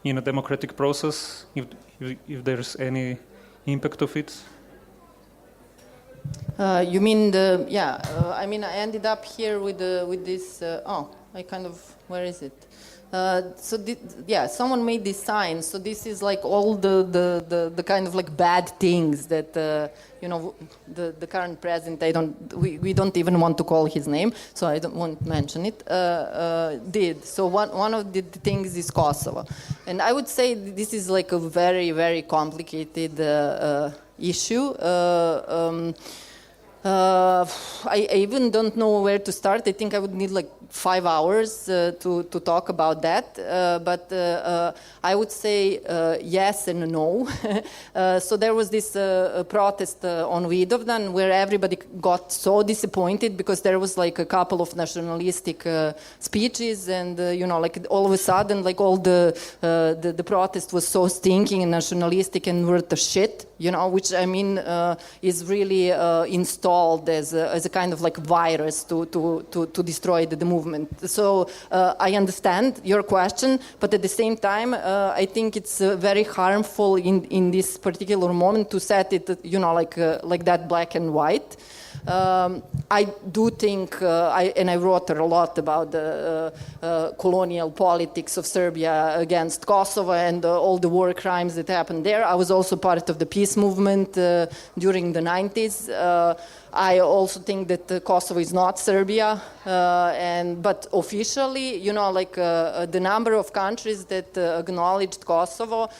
a democratic process, if there's any impact of it? You mean the, yeah, I mean, I ended up here with this, I kind of, where is it? Yeah, someone made this sign. So this is like all the kind of like bad things that you know, the current president, we don't even want to call his name, so I won't mention it, did. So one of the things is Kosovo, and I would say this is like a very, very complicated issue. I even don't know where to start. I think I would need like 5 hours to talk about that. But I would say yes and no. So there was this protest on Vidovdan where everybody got so disappointed because there was like a couple of nationalistic speeches, and you know, like all of a sudden, like all the protest was so stinking and nationalistic and worth of shit. You know, which I mean is really installed as a kind of like virus to destroy the movement. So I understand your question, but at the same time, I think it's very harmful in this particular moment to set it, you know, like that black and white. I do think, and I wrote a lot about the colonial politics of Serbia against Kosovo and all the war crimes that happened there. I was also part of the peace movement during the 90s. I also think that Kosovo is not Serbia, but officially, you know, like the number of countries that acknowledged Kosovo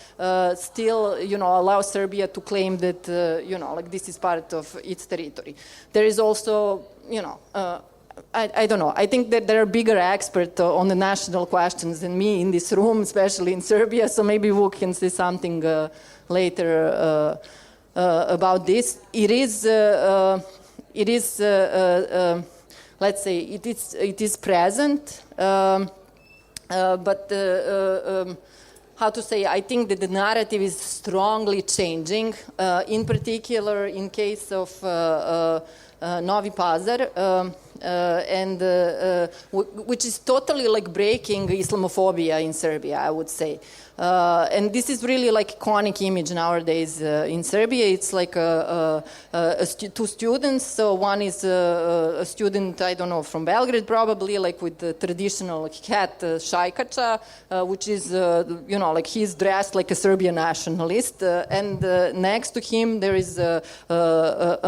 still, you know, allow Serbia to claim that, you know, like this is part of its territory. There is also, you know, I don't know. I think that there are bigger experts on the national questions than me in this room, especially in Serbia. So maybe we can say something later about this. It is, let's say, it is present, but how to say? I think that the narrative is strongly changing. In particular, in case of Novi Pazar. Which is totally like breaking Islamophobia in Serbia, I would say. And this is really like iconic image nowadays in Serbia. It's like two students. So one is a student, I don't know, from Belgrade probably, like with the traditional like, hat šajkača, which is, you know, like he's dressed like a Serbian nationalist. And next to him there is a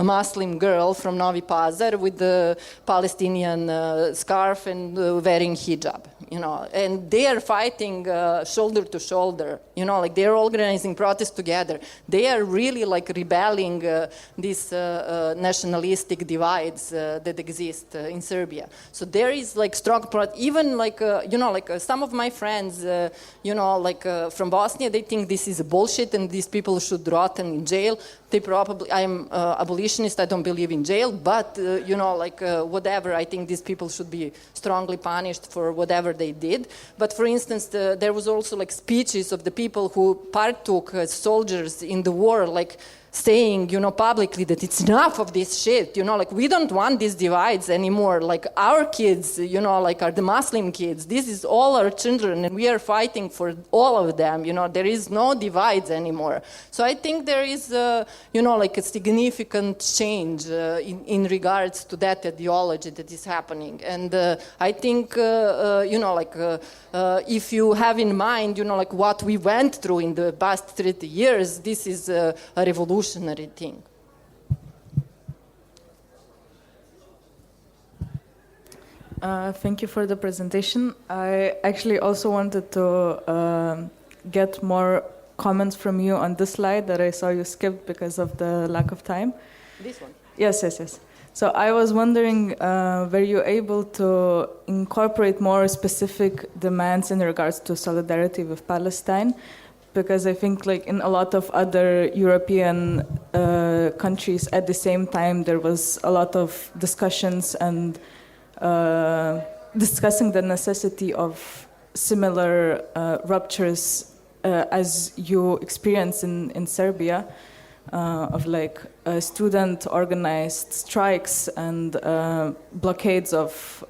Muslim girl from Novi Pazar with the Palestinian scarf and wearing hijab, you know, and they are fighting shoulder to shoulder, you know, like they're organizing protests together. They are really like rebelling these nationalistic divides that exist in Serbia. So there is like strong even like, you know, like some of my friends, you know, like from Bosnia, they think this is bullshit and these people should rot in jail. They probably, I'm abolitionist, I don't believe in jail, but, you know, like whatever, I think these people should be strongly punished for whatever they did. But for instance, there was also like speeches of the people who partook as soldiers in the war, like saying, you know, publicly that it's enough of this shit, you know, like we don't want these divides anymore. Like our kids, you know, like are the Muslim kids. This is all our children and we are fighting for all of them, you know, there is no divides anymore. So I think there is, you know, like a significant change in regards to that ideology that is happening. And I think, you know, like if you have in mind, you know, like what we went through in the past 30 years, this is a revolutionary thing. Thank you for the presentation. I actually also wanted to get more comments from you on this slide that I saw you skipped because of the lack of time. This one? Yes. So I was wondering, were you able to incorporate more specific demands in regards to solidarity with Palestine? Because I think like in a lot of other European countries at the same time, there was a lot of discussions and discussing the necessity of similar ruptures as you experience in Serbia. of like student organized strikes and blockades of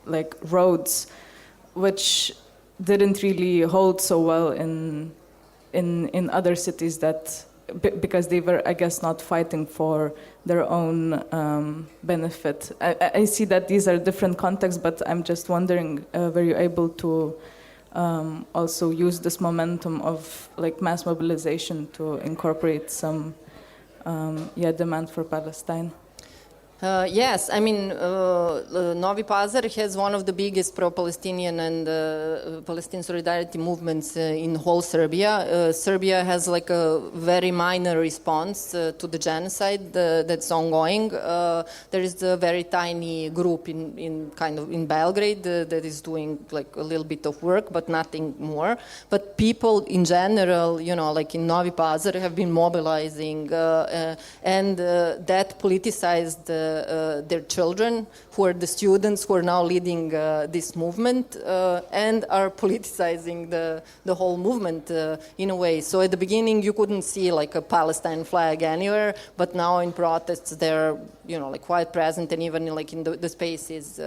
like roads, which didn't really hold so well in other cities that because they were, I guess, not fighting for their own benefit. I see that these are different contexts, but I'm just wondering, were you able to also use this momentum of like mass mobilization to incorporate some demand for Palestine? Yes, I mean, Novi Pazar has one of the biggest pro-Palestinian and Palestinian solidarity movements in whole Serbia. Serbia has like a very minor response to the genocide that's ongoing. There is a very tiny group in Belgrade that is doing like a little bit of work, but nothing more. But people in general, you know, like in Novi Pazar, have been mobilizing, and that politicized their children, who are the students who are now leading this movement, and are politicizing the whole movement in a way. So at the beginning you couldn't see like a Palestine flag anywhere, but now in protests they're, you know, like quite present, and even like in the spaces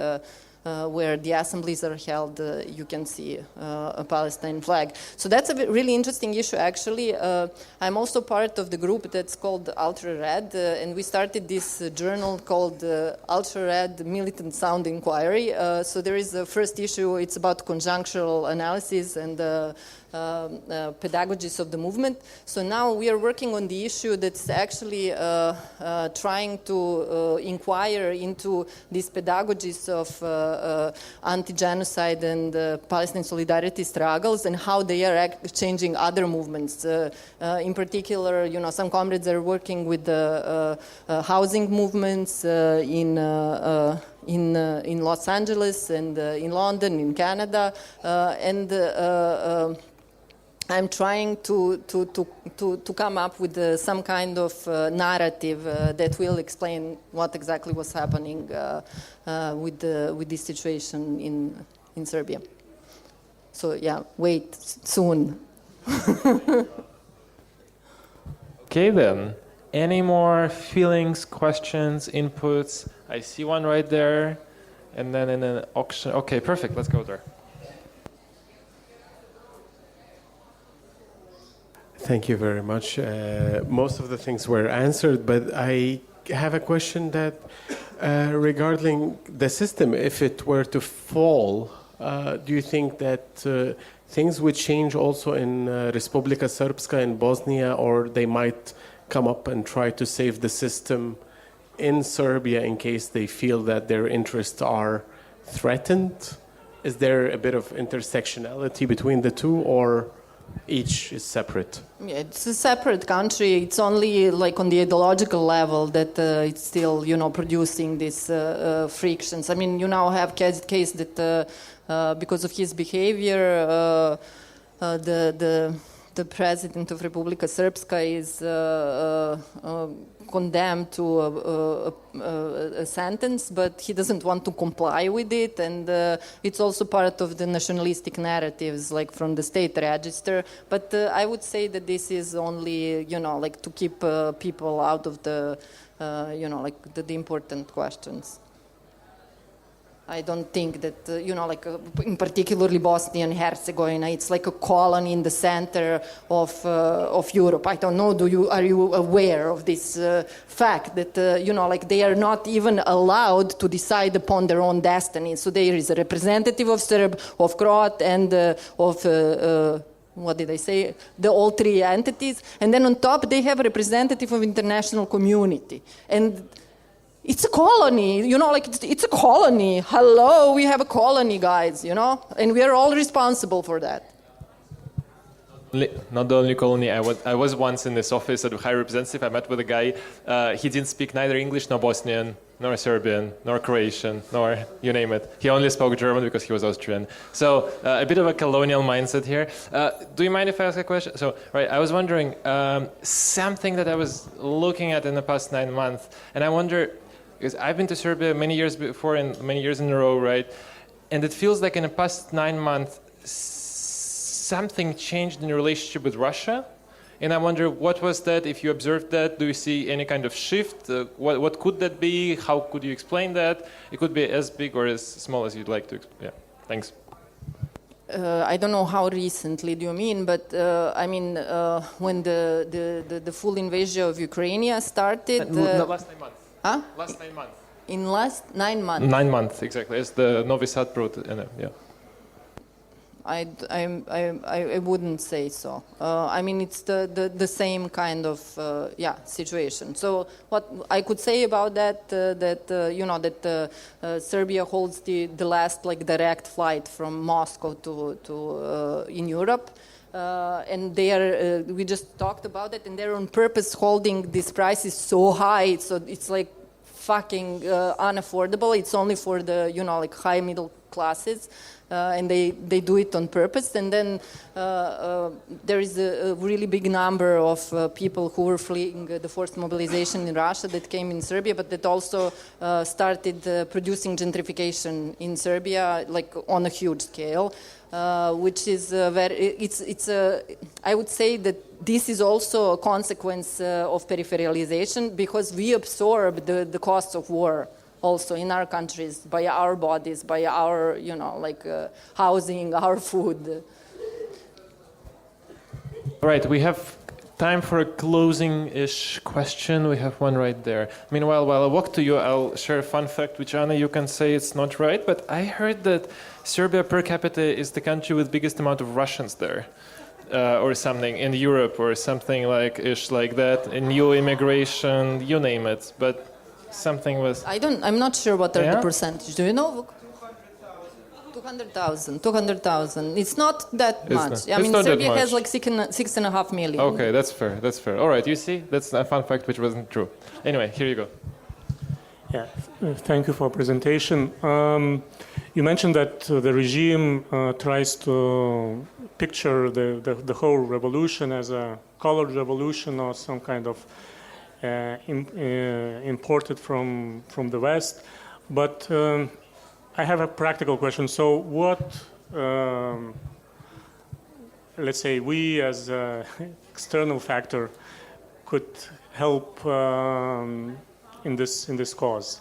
where the assemblies are held, you can see a Palestine flag. So that's a really interesting issue, actually. I'm also part of the group that's called Ultra Red, and we started this journal called Ultra Red Militant Sound Inquiry. So there is a first issue, it's about conjunctural analysis and pedagogies of the movement. So now we are working on the issue that's actually trying to inquire into these pedagogies of anti-genocide and Palestinian solidarity struggles and how they are changing other movements. In particular, you know, some comrades are working with the housing movements in Los Angeles and in London, in Canada, and I'm trying to come up with some kind of narrative that will explain what exactly was happening with this situation in Serbia. So yeah, wait soon. Okay then. Any more feelings, questions, inputs? I see one right there, and then in an auction. Okay, perfect. Let's go there. Thank you very much. Most of the things were answered, but I have a question that regarding the system. If it were to fall, do you think that things would change also in Republika Srpska in Bosnia, or they might come up and try to save the system in Serbia in case they feel that their interests are threatened? Is there a bit of intersectionality between the two, or each is separate? Yeah, it's a separate country. It's only like on the ideological level that it's still, you know, producing these frictions. I mean, you now have case that because of his behavior, the president of Republika Srpska is condemned to a sentence, but he doesn't want to comply with it, and it's also part of the nationalistic narratives, like from the state register. But I would say that this is only, you know, like to keep people out of the, you know, like the important questions. I don't think that, you know, like in particularly Bosnia and Herzegovina, it's like a colony in the center of Europe. I don't know, are you aware of this fact that, you know, like they are not even allowed to decide upon their own destiny. So there is a representative of Serb, of Croat, and of what did I say? All three entities. And then on top, they have a representative of international community. And it's a colony, you know, like it's a colony. Hello, we have a colony, guys, you know, and we are all responsible for that. Not the only colony. I was once in this office at the High Representative. I met with a guy. He didn't speak neither English, nor Bosnian, nor Serbian, nor Croatian, nor you name it. He only spoke German because he was Austrian. So a bit of a colonial mindset here. Do you mind if I ask a question? So, right, I was wondering, something that I was looking at in the past 9 months, and I wonder, because I've been to Serbia many years before and many years in a row, right? And it feels like in the past 9 months, something changed in the relationship with Russia, And I wonder, what was that? If you observed that, do you see any kind of shift? What could that be? How could you explain that? It could be as big or as small as you'd like to explain. Yeah, thanks. I don't know how recently do you mean, but I mean when the full invasion of Ukraine started. No, last 9 months. Huh? Last 9 months. In last 9 months. 9 months, exactly. As the Novi Sad brought it. Yeah. I wouldn't say so. I mean, it's the same kind of situation. So what I could say about that Serbia holds the last like direct flight from Moscow to in Europe. And they are. We just talked about it, and they're on purpose holding these prices so high, so it's like fucking unaffordable. It's only for the like high middle classes. And they do it on purpose. And then there is a really big number of people who were fleeing the forced mobilization in Russia that came in Serbia, but that also started producing gentrification in Serbia, like on a huge scale, which is I would say that this is also a consequence of peripheralization, because we absorb the costs of war also in our countries, by our bodies, by our, housing, our food. All right, we have time for a closing-ish question. We have one right there. Meanwhile, while I walk to you, I'll share a fun fact, which Anna, you can say it's not right, but I heard that Serbia per capita is the country with biggest amount of Russians there. Or something in Europe, or something like-ish like that, new immigration, you name it, but something was... I'm not sure what are the percentage. Do you know? 200,000. It's not that much. I mean, Serbia has like 6.5 million. Okay, that's fair. All right, you see? That's a fun fact which wasn't true. Anyway, here you go. Yeah, thank you for presentation. You mentioned that the regime tries to picture the whole revolution as a colored revolution or some kind of imported from the West. But I have a practical question. So what, let's say, we as an external factor could help in this cause?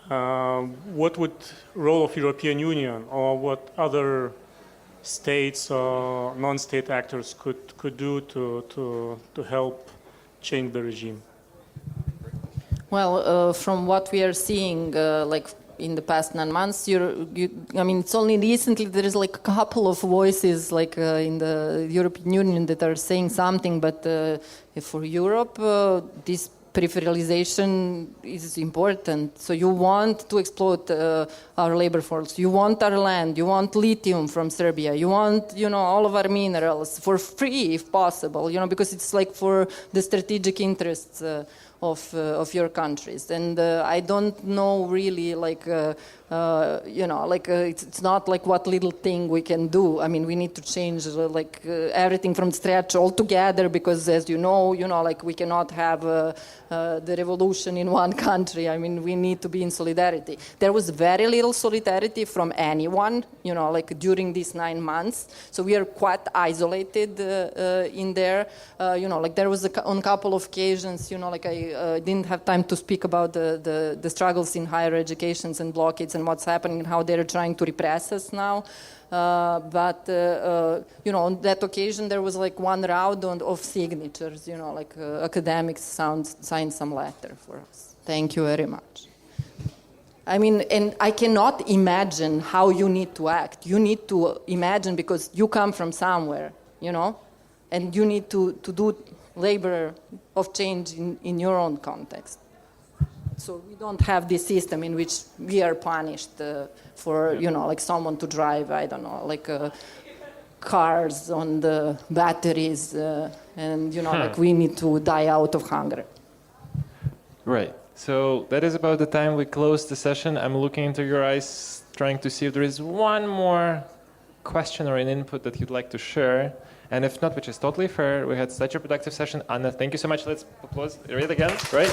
What would role of European Union, or what other states or non-state actors could do to help change the regime? Well, from what we are seeing, like in the past 9 months, I mean, it's only recently there is like a couple of voices, like in the European Union, that are saying something. But for Europe, this peripheralization is important. So you want to exploit our labor force. You want our land. You want lithium from Serbia. You want, all of our minerals for free, if possible. Because it's like for the strategic interests of your countries. And I don't know really, it's not like what little thing we can do. I mean, we need to change everything from scratch altogether, because as you know, we cannot have the revolution in one country. I mean, we need to be in solidarity. There was very little solidarity from anyone, during these 9 months. So we are quite isolated in there. There was on a couple of occasions, I didn't have time to speak about the struggles in higher educations and blockades and what's happening and how they're trying to repress us now. But on that occasion, there was like one round of signatures, academics signed some letter for us. Thank you very much. I mean, and I cannot imagine how you need to act. You need to imagine, because you come from somewhere, and you need to do labor of change in your own context. So we don't have this system in which we are punished for, someone to drive, I don't know, cars on the batteries, and, we need to die out of hunger. Right. So that is about the time we close the session. I'm looking into your eyes, trying to see if there is one more question or an input that you'd like to share. And if not, which is totally fair, we had such a productive session. Anna, thank you so much. Let's applause it again, right?